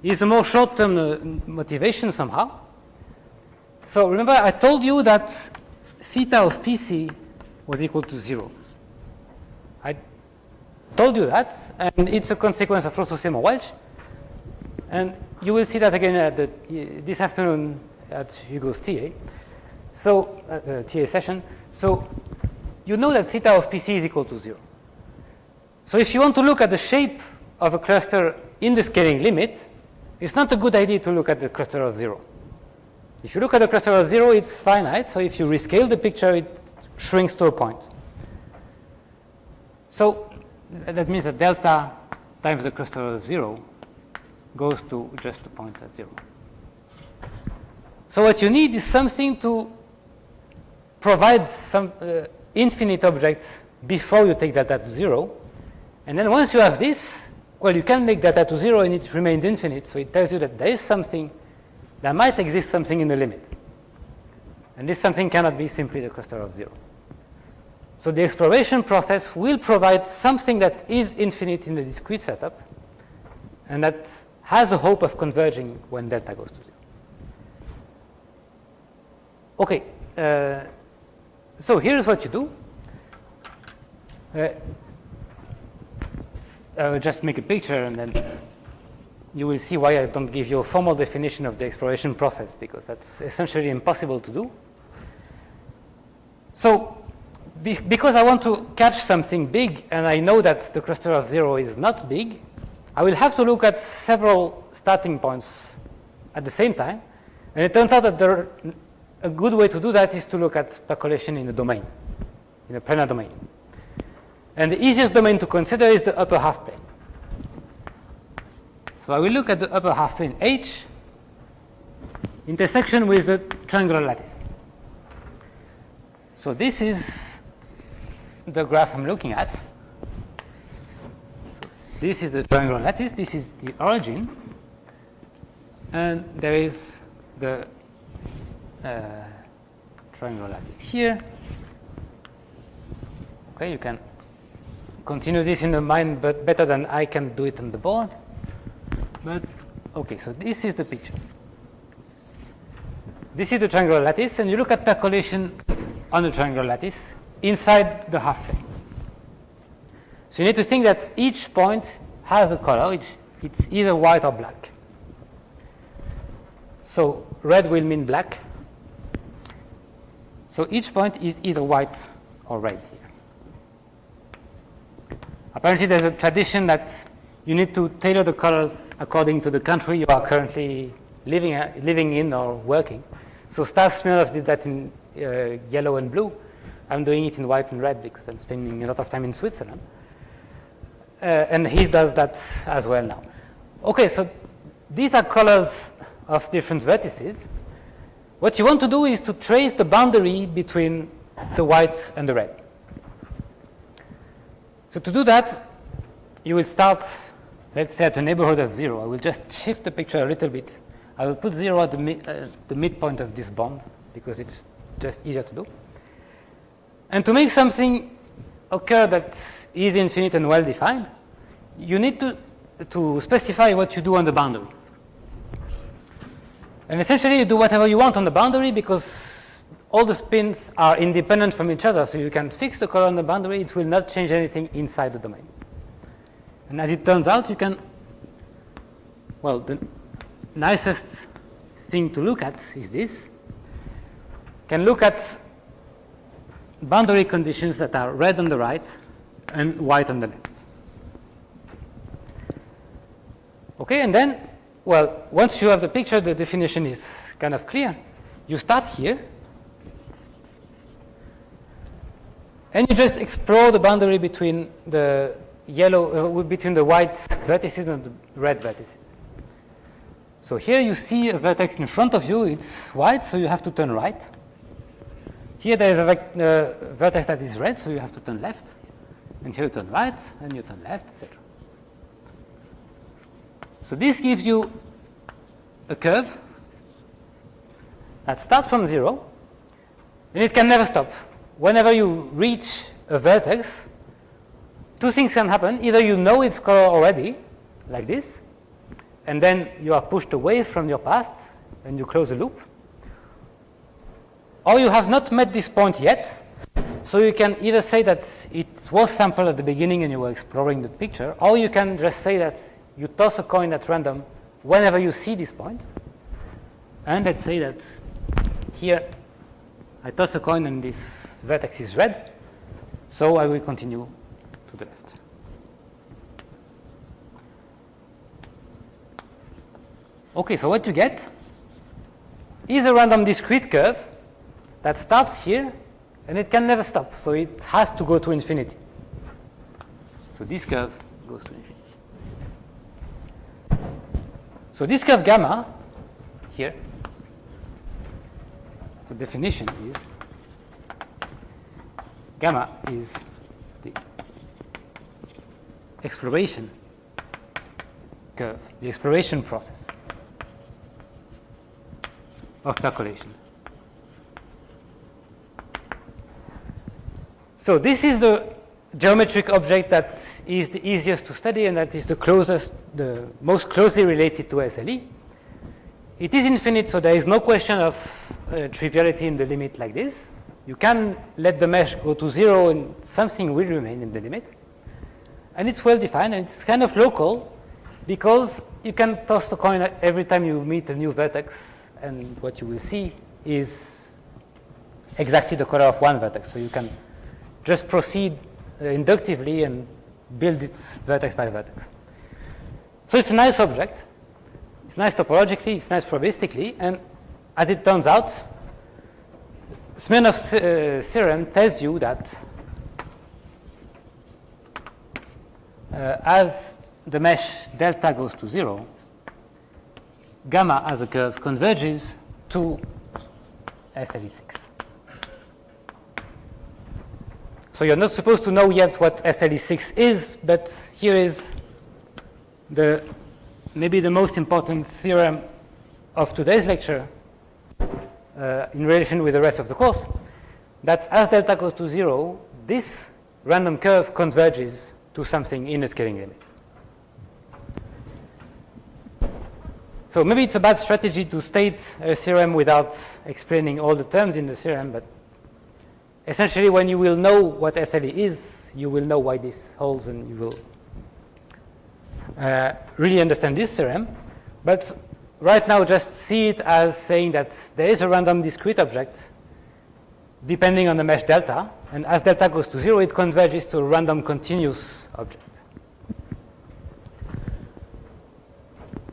is a more short-term motivation somehow. So remember, I told you that theta of PC was equal to 0. I told you that, and it's a consequence of Rosso-Seymour-Welch. And you will see that again at this afternoon at Hugo's TA. So, TA session. So you know that theta of PC is equal to 0. So if you want to look at the shape of a cluster in the scaling limit, it's not a good idea to look at the cluster of 0. If you look at the cluster of 0, it's finite. So if you rescale the picture, it shrinks to a point. So that means that delta times the cluster of 0 goes to just a point at 0. So what you need is something to provide some infinite objects before you take delta to 0. And then once you have this, well, you can make delta to 0 and it remains infinite. So it tells you that there is something, there might exist something in the limit. And this something cannot be simply the cluster of 0. So the exploration process will provide something that is infinite in the discrete setup and that has a hope of converging when delta goes to 0. Okay, so here's what you do. Just make a picture and then you will see why I don't give you a formal definition of the exploration process, because that's essentially impossible to do. So because I want to catch something big and I know that the cluster of 0 is not big, I will have to look at several starting points at the same time. And it turns out that a good way to do that is to look at percolation in a domain, in a planar domain. And the easiest domain to consider is the upper half plane. So I will look at the upper half plane H, intersection with the triangular lattice. So this is the graph I'm looking at. So this is the triangular lattice, this is the origin, and there is the triangular lattice here. Okay, you can continue this in the mind, but better than I can do it on the board. But okay, so this is the picture. This is the triangular lattice, and you look at percolation on the triangular lattice inside the half plane. So you need to think that each point has a color. It's either white or black. So red will mean black. So each point is either white or red here. Apparently there's a tradition that you need to tailor the colors according to the country you are currently living in or working. So Stas Smirnov did that in yellow and blue. I'm doing it in white and red because I'm spending a lot of time in Switzerland. and he does that as well now. Okay, so these are colors of different vertices. What you want to do is to trace the boundary between the white and the red. So to do that, you will start, let's say, at a neighborhood of 0. I will just shift the picture a little bit. I will put 0 at the midpoint of this bond because it's just easier to do. And to make something occur that is infinite and well-defined, you need to specify what you do on the boundary. And essentially, you do whatever you want on the boundary because all the spins are independent from each other. So you can fix the color on the boundary. It will not change anything inside the domain. And as it turns out, you can, well, the nicest thing to look at is this. You can look at boundary conditions that are red on the right and white on the left. Okay, and then, well, once you have the picture, the definition is kind of clear. You start here, and you just explore the boundary between the between the white vertices and the red vertices. So here you see a vertex in front of you. It's white, so you have to turn right. Here there is a vertex that is red, so you have to turn left. And here you turn right, and you turn left, etc. So this gives you a curve that starts from 0, and it can never stop. Whenever you reach a vertex, two things can happen. Either you know its color already, like this, and then you are pushed away from your past, and you close the loop. Or you have not met this point yet, so you can either say that it was sampled at the beginning and you were exploring the picture, or you can just say that you toss a coin at random whenever you see this point. And let's say that here I toss a coin and this vertex is red, so I will continue to the left. Okay, so what you get is a random discrete curve that starts here and it can never stop, so it has to go to infinity. So this curve goes to infinity. So this curve gamma here, the definition is gamma is the exploration curve, the exploration process of percolation. So this is the geometric object that is the easiest to study and that is the most closely related to SLE. It is infinite, so there is no question of triviality in the limit like this. You can let the mesh go to 0 and something will remain in the limit. And it's well defined and it's kind of local because you can toss the coin every time you meet a new vertex, and what you will see is exactly the color of one vertex. So you can just proceed inductively and build it vertex by vertex. So it's a nice object. It's nice topologically, it's nice probabilistically, and as it turns out, Smirnov's theorem tells you that as the mesh delta goes to 0, gamma as a curve converges to SLE6. So you're not supposed to know yet what SLE6 is, but here is maybe the most important theorem of today's lecture in relation with the rest of the course, that as delta goes to 0, this random curve converges to something in a scaling limit. So maybe it's a bad strategy to state a theorem without explaining all the terms in the theorem, but essentially when you will know what SLE is, you will know why this holds and you will really understand this theorem. But right now just see it as saying that there is a random discrete object depending on the mesh delta, and as delta goes to 0, it converges to a random continuous object.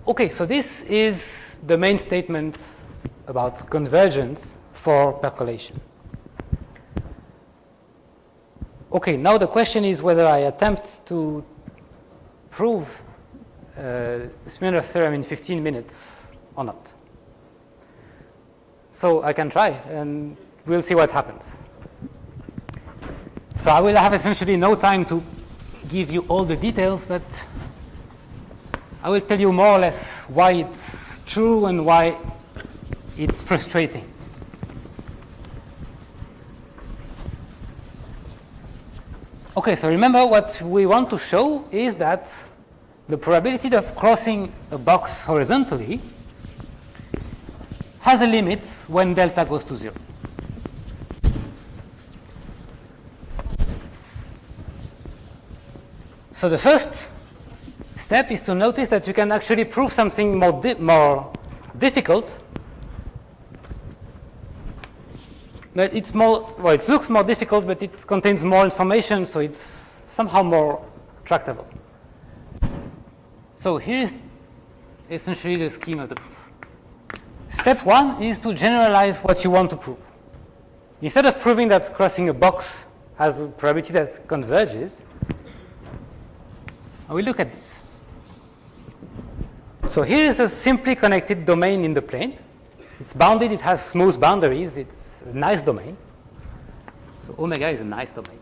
Okay, so this is the main statement about convergence for percolation. Okay, now the question is whether I attempt to prove Smirnoff theorem in 15 minutes or not. So I can try, and we'll see what happens. So I will have essentially no time to give you all the details, but I will tell you more or less why it's true and why it's frustrating. Okay, so remember what we want to show is that the probability of crossing a box horizontally has a limit when delta goes to 0. So the first step is to notice that you can actually prove something more difficult. But it's more, well, it looks more difficult, but it contains more information, so it's somehow more tractable. So here is essentially the scheme of the proof. Step 1 is to generalize what you want to prove. Instead of proving that crossing a box has a probability that converges, I will look at this. So here is a simply connected domain in the plane. It's bounded, it has smooth boundaries, it's a nice domain. So omega is a nice domain.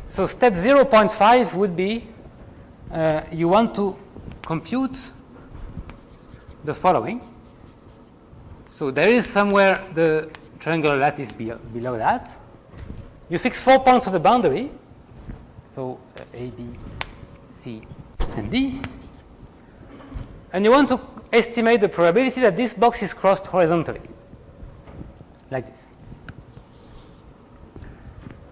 So step 0.5 would be you want to compute the following. So there is somewhere the triangular lattice below that. You fix 4 points of the boundary. So A, B, C, and D. And you want to estimate the probability that this box is crossed horizontally, like this.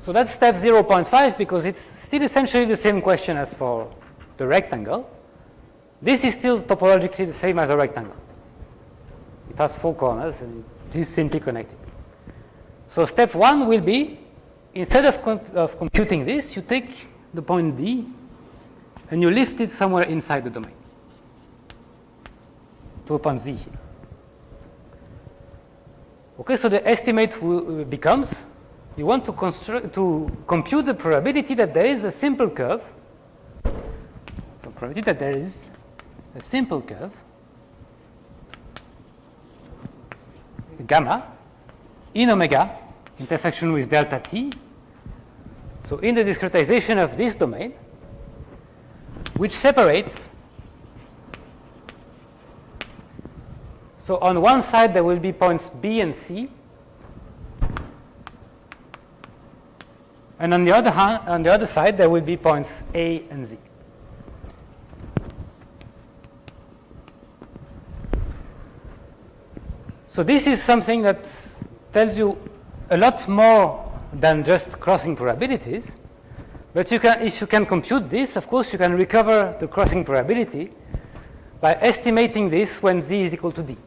So that's step 0.5 because it's still essentially the same question as for the rectangle. This is still topologically the same as a rectangle. It has 4 corners and it is simply connected. So step 1 will be, instead of computing this, you take the point D and you lift it somewhere inside the domain to a point Z here. Okay, so the estimate becomes, you want to compute the probability that there is a simple curve. So probability that there is a simple curve, gamma, in omega, intersection with delta t. So in the discretization of this domain, which separates. So on one side there will be points B and C, and on the other side there will be points A and Z. So this is something that tells you a lot more than just crossing probabilities, but if you can compute this, of course you can recover the crossing probability by estimating this when Z is equal to D.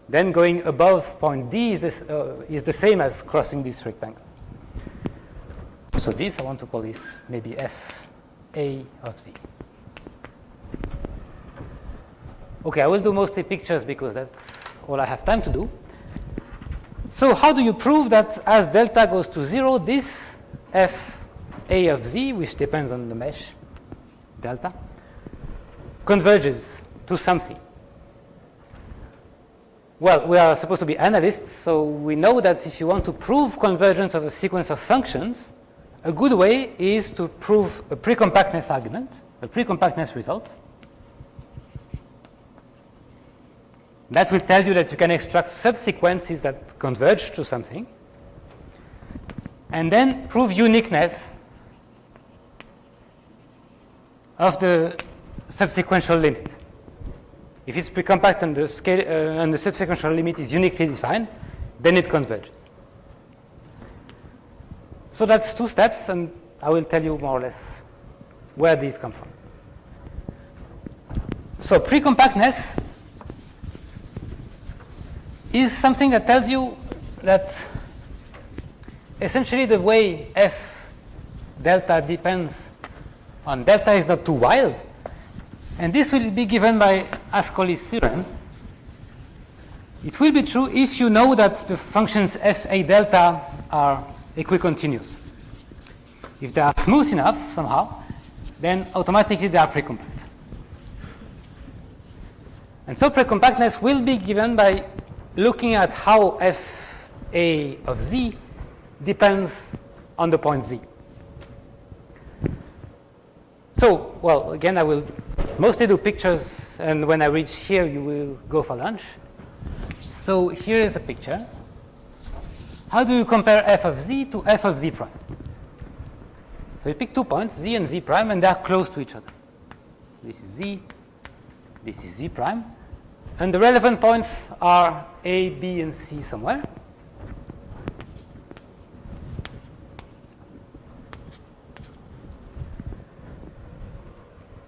Then going above point D is the same as crossing this rectangle. So this, I want to call this maybe F A of Z. Okay, I will do mostly pictures because that's all I have time to do. So how do you prove that as delta goes to 0, this F A of Z, which depends on the mesh delta, converges to something? Well, we are supposed to be analysts, so we know that if you want to prove convergence of a sequence of functions, a good way is to prove a precompactness argument, a precompactness result. That will tell you that you can extract subsequences that converge to something, and then prove uniqueness of the subsequential limit. If it's precompact and the scale and the subsequential limit is uniquely defined, then it converges. So that's 2 steps, and I will tell you more or less where these come from. So precompactness is something that tells you that essentially the way F delta depends on delta is not too wild, and this will be given by Ascoli's theorem. It will be true if you know that the functions F A delta are equicontinuous. if they are smooth enough somehow, then automatically they are precompact. And so precompactness will be given by looking at how f(a) of z depends on the point z. So, well, again, I will mostly do pictures, and when I reach here, you will go for lunch. So here is a picture. How do you compare f of z to f of z prime? So you pick 2 points, z and z prime, and they are close to each other. This is z, this is z prime. And the relevant points are a, b, and c somewhere.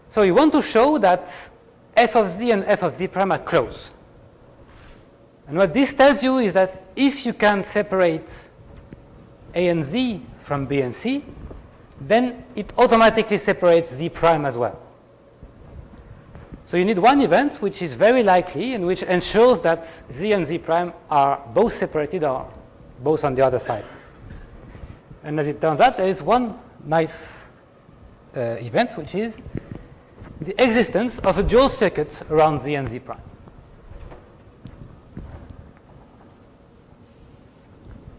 So you want to show that f of z and f of z prime are close. And what this tells you is that if you can separate a and z from b and c, then it automatically separates z prime as well. So you need one event which is very likely and which ensures that z and z prime are both separated or both on the other side. And as it turns out, there is one nice event, which is the existence of a dual circuit around z and z prime.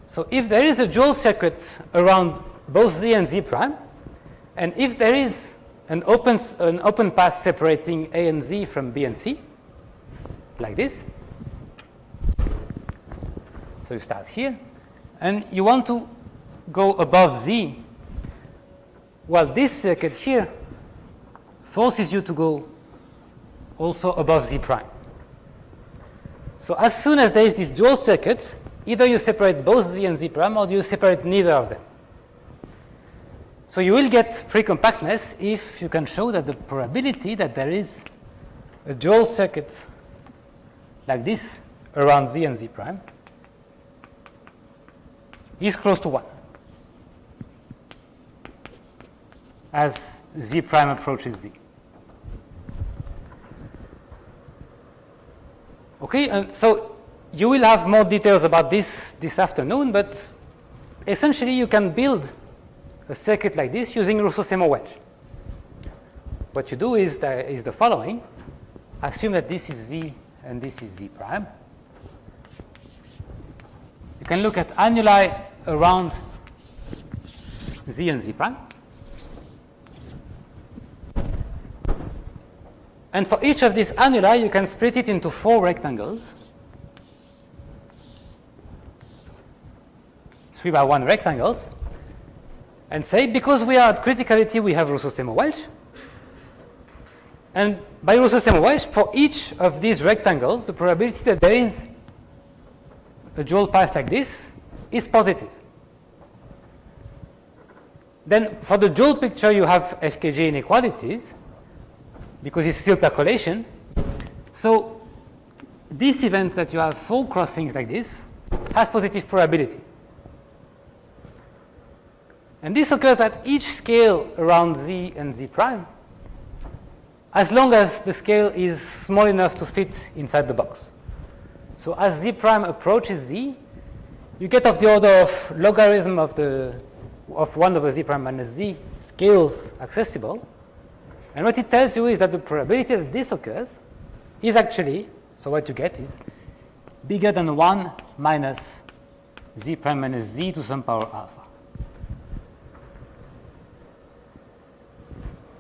So if there is a dual circuit around both z and z prime, and if there is an open path separating a and z from b and c, like this, so you start here, and you want to go above z, well, this circuit here forces you to go also above z prime. So as soon as there is this dual circuit, either you separate both z and z prime, or you separate neither of them. So you will get precompactness if you can show that the probability that there is a dual circuit like this around z and z prime is close to 1 as z prime approaches z. Okay, and so you will have more details about this afternoon, but essentially you can build a circuit like this using Rousseau-Seymour wedge. What you do is the following. Assume that this is z and this is z prime. You can look at annuli around z and z prime. And for each of these annuli, you can split it into 4 rectangles, 3 by 1 rectangles, and say, because we are at criticality, we have Rousseau-Seymour wedge. And by Rousseau-Seymour wedge, for each of these rectangles, the probability that there is a dual path like this is positive. Then for the dual picture, you have FKJ inequalities, because it's still percolation. So this event that you have 4 crossings like this has positive probability. And this occurs at each scale around z and z prime, as long as the scale is small enough to fit inside the box. So as z prime approaches z, you get of the order of logarithm of 1 over z prime minus z scales accessible. And what it tells you is that the probability that this occurs is actually, so what you get is bigger than 1 minus z prime minus z to some power alpha.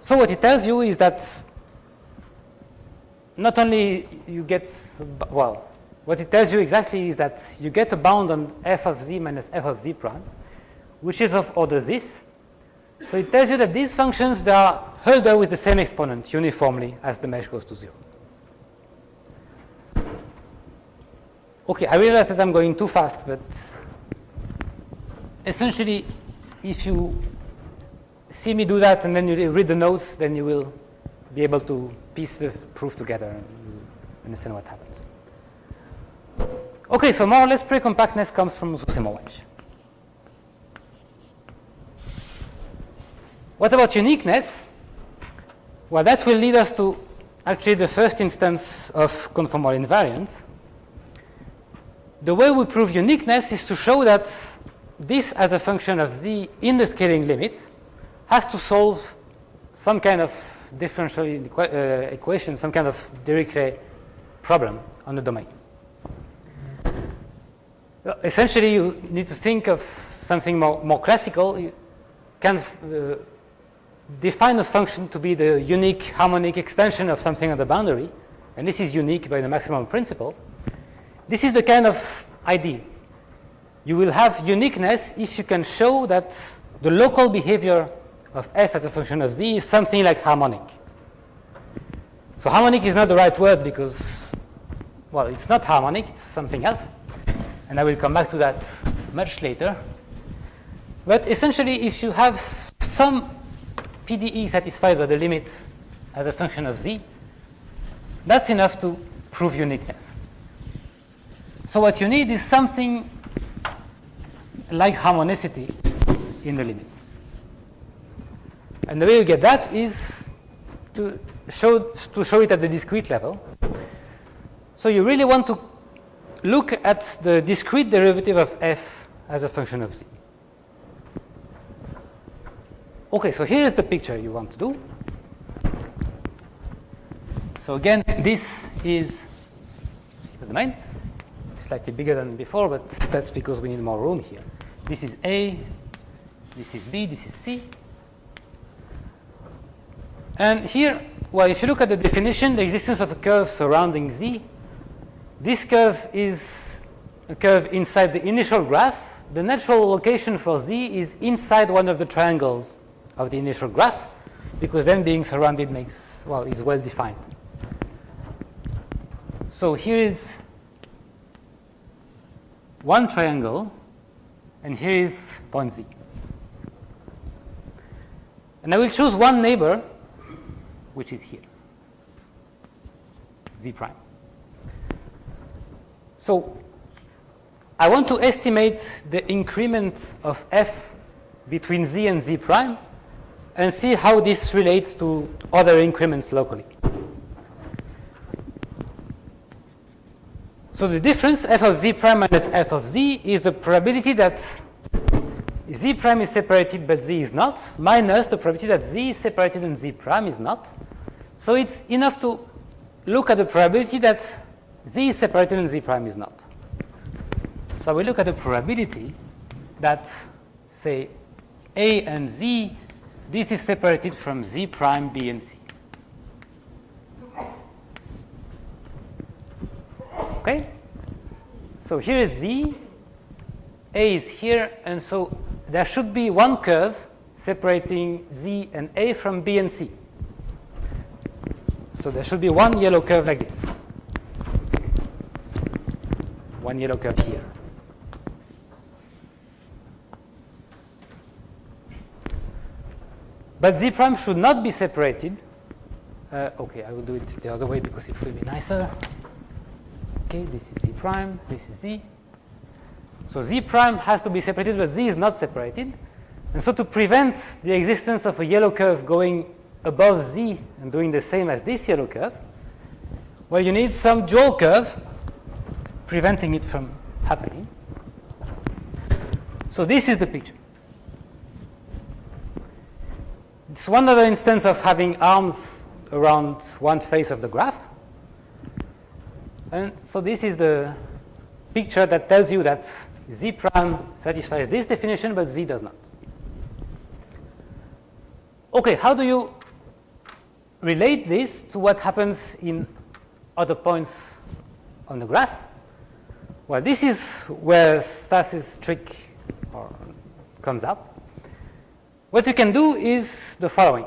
So what it tells you is that not only you get, well, what it tells you exactly is that you get a bound on f of z minus f of z prime, which is of order this. So it tells you that these functions, they are Hölder with the same exponent uniformly as the mesh goes to 0. Okay, I realize that I'm going too fast, but essentially, if you see me do that and then you read the notes, then you will be able to piece the proof together and understand what happens. Okay, so more or less precompactness comes from Rousseau-Seymour wedge. What about uniqueness? Well, that will lead us to actually the first instance of conformally invariant. The way we prove uniqueness is to show that this as a function of z in the scaling limit has to solve some kind of differential equation, some kind of Dirichlet problem on the domain. Essentially, you need to think of something more classical. You can define a function to be the unique harmonic extension of something on the boundary, and this is unique by the maximum principle. This is the kind of idea. You will have uniqueness if you can show that the local behavior of f as a function of z is something like harmonic. So harmonic is not the right word because, well, it's not harmonic, it's something else. And I will come back to that much later. But essentially, if you have some PDE satisfied by the limit as a function of z, that's enough to prove uniqueness. So what you need is something like harmonicity in the limit. And the way you get that is to show it at the discrete level. So you really want to look at the discrete derivative of f as a function of z. Okay, so here is the picture you want to do. So again, this is the domain. It's slightly bigger than before, but that's because we need more room here. This is A, this is B, this is C. And here, well, if you look at the definition, the existence of a curve surrounding z, this curve is a curve inside the initial graph. The natural location for z is inside one of the triangles of the initial graph, because then being surrounded makes, well, is well defined. So here is one triangle, and here is point z. And I will choose one neighbor, which is here, z prime. So I want to estimate the increment of f between z and z prime and see how this relates to other increments locally. So the difference, f of z prime minus f of z, is the probability that z prime is separated but z is not, minus the probability that z is separated and z prime is not. So it's enough to look at the probability that z is separated and z prime is not. So we look at the probability that, say, A and z, this is separated from z prime, b, and c. Okay? So here is z, A is here, and so there should be one curve separating z and A from b and c. So there should be one yellow curve like this. One yellow curve here. But z prime should not be separated. Okay, I will do it the other way because it will be nicer. Okay, this is z prime, this is z. So z prime has to be separated, but z is not separated. And so to prevent the existence of a yellow curve going above z and doing the same as this yellow curve, well, you need some dual curve preventing it from happening. So this is the picture. It's one other instance of having arms around one face of the graph. And so this is the picture that tells you that z prime satisfies this definition, but z does not. Okay, how do you relate this to what happens in other points on the graph? Well, this is where Stas's trick comes up. What you can do is the following.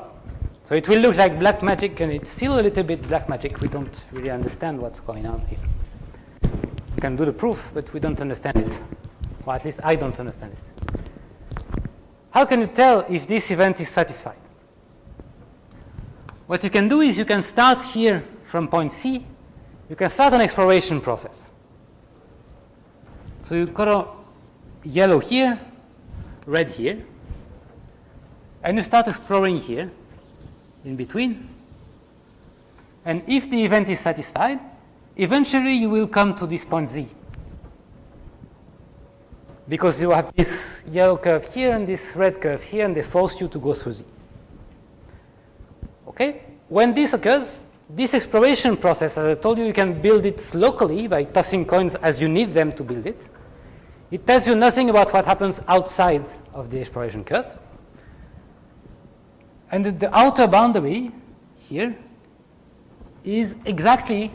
So it will look like black magic, and it's still a little bit black magic. We don't really understand what's going on here. We can do the proof, but we don't understand it. Or at least I don't understand it. How can you tell if this event is satisfied? What you can do is you can start here from point C. You can start an exploration process. So you color yellow here, red here, and you start exploring here in between. And if the event is satisfied, eventually you will come to this point Z. Because you have this this yellow curve here and this red curve here, and they force you to go through Z. Okay? When this occurs, this exploration process, as I told you, you can build it locally by tossing coins as you need them to build it. It tells you nothing about what happens outside of the exploration curve. And the outer boundary here is exactly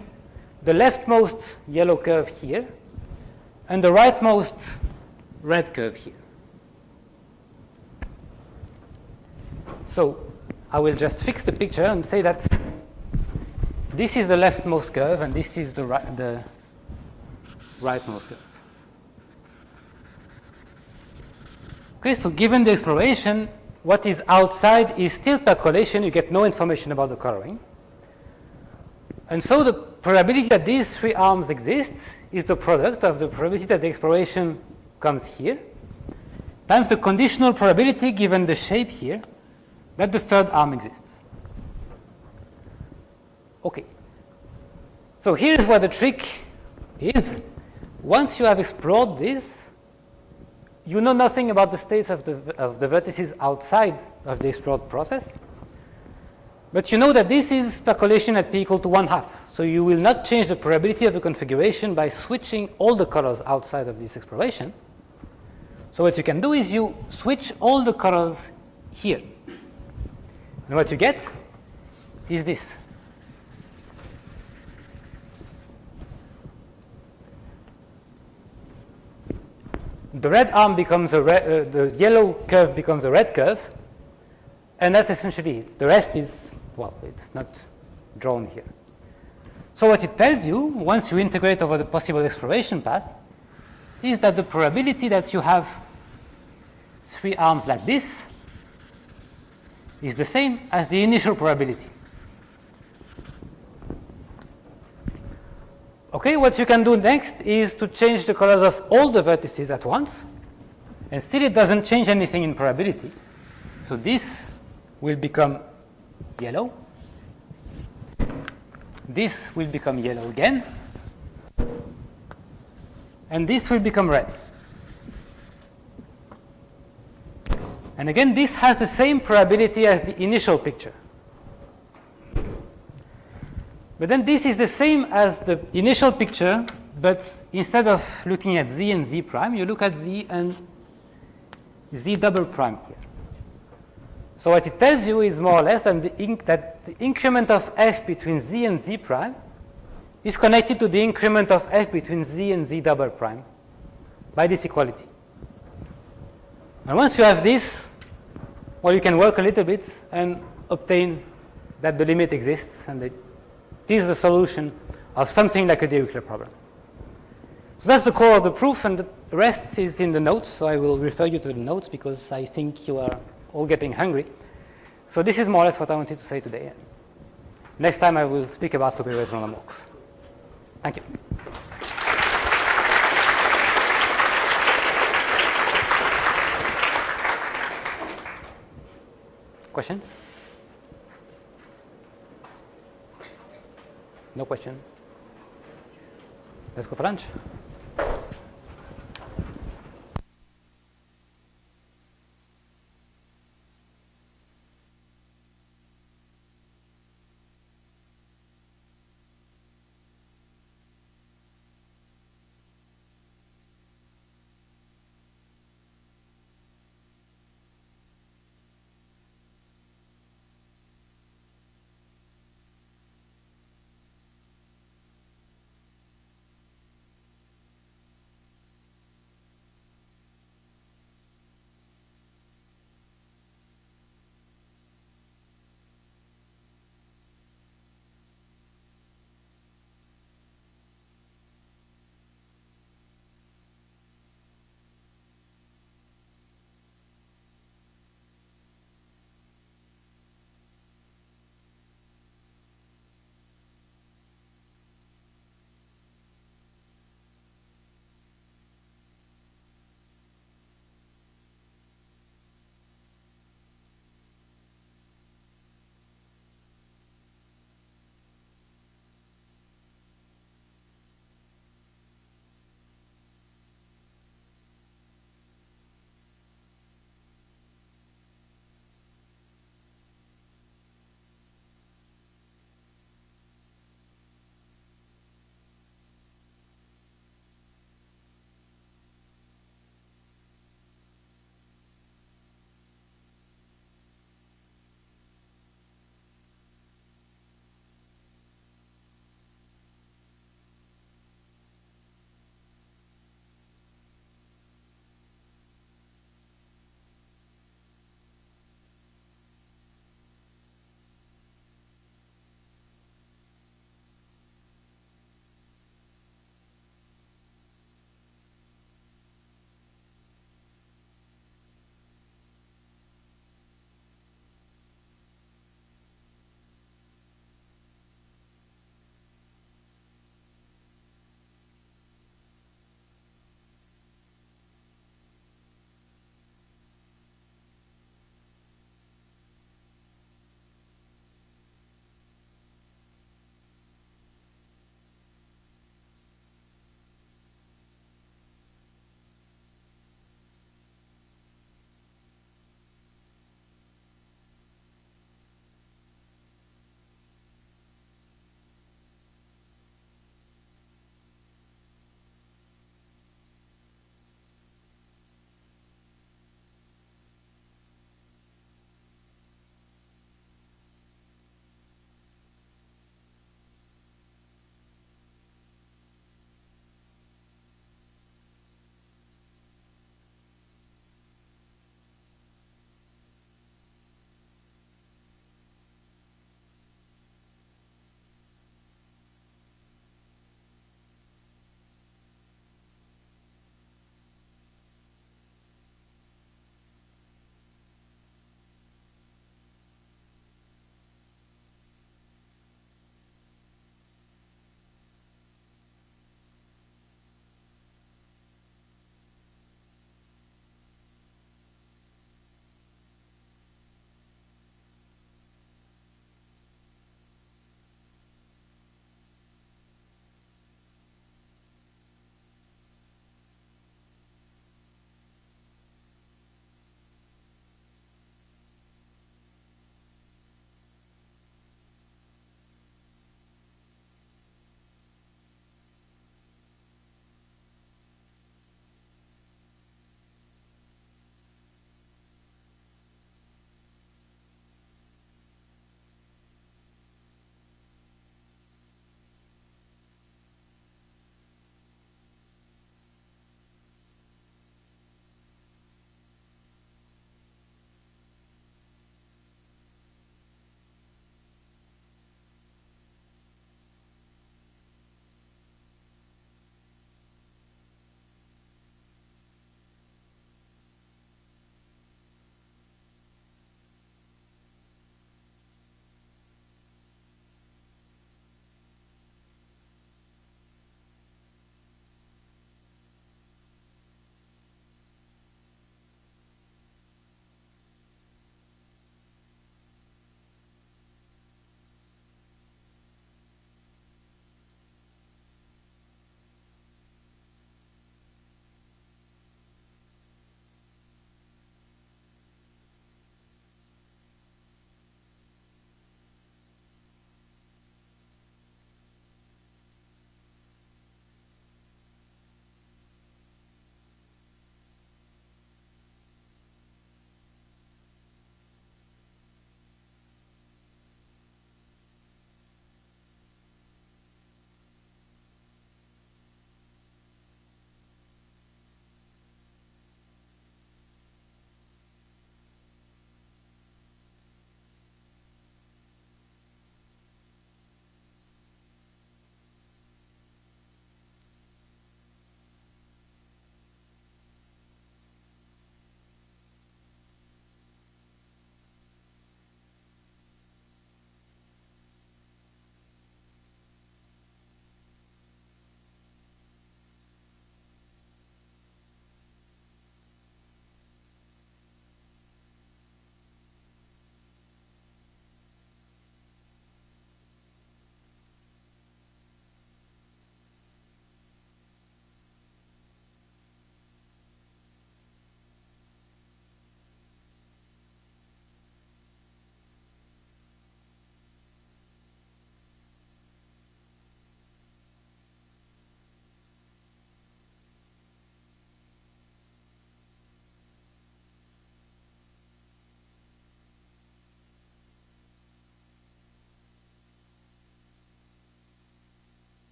the leftmost yellow curve here and the rightmost red curve here. So I will just fix the picture and say that this is the leftmost curve and this is the rightmost curve. Okay, so given the exploration, what is outside is still percolation. You get no information about the coloring. And so the probability that these three arms exist is the product of the probability that the exploration comes here times the conditional probability given the shape here that the third arm exists. Okay. So here's what the trick is. Once you have explored this, you know nothing about the states of the vertices outside of the explored process. But you know that this is percolation at p equal to 1/2. So you will not change the probability of the configuration by switching all the colors outside of this exploration. So what you can do is you switch all the colors here. And what you get is this. The red arm becomes the yellow curve becomes a red curve, and that's essentially it. The rest is, well, it's not drawn here. So what it tells you, once you integrate over the possible exploration path, is that the probability that you have three arms like this is the same as the initial probability. Okay, what you can do next is to change the colors of all the vertices at once, and still it doesn't change anything in probability. So this will become yellow. This will become yellow again. And this will become red. And again, this has the same probability as the initial picture. But then this is the same as the initial picture, but instead of looking at Z and Z prime, you look at Z and Z double prime here. So what it tells you is more or less that the increment of f between Z and Z prime is connected to the increment of f between Z and Z double prime by this equality. And once you have this, well, you can work a little bit and obtain that the limit exists and that this is the solution of something like a Dirichlet problem. So that's the core of the proof, and the rest is in the notes, so I will refer you to the notes because I think you are all getting hungry. So this is more or less what I wanted to say today. Next time I will speak about loop-erased random walks. Thank you. Questions? No question. Let's go for lunch.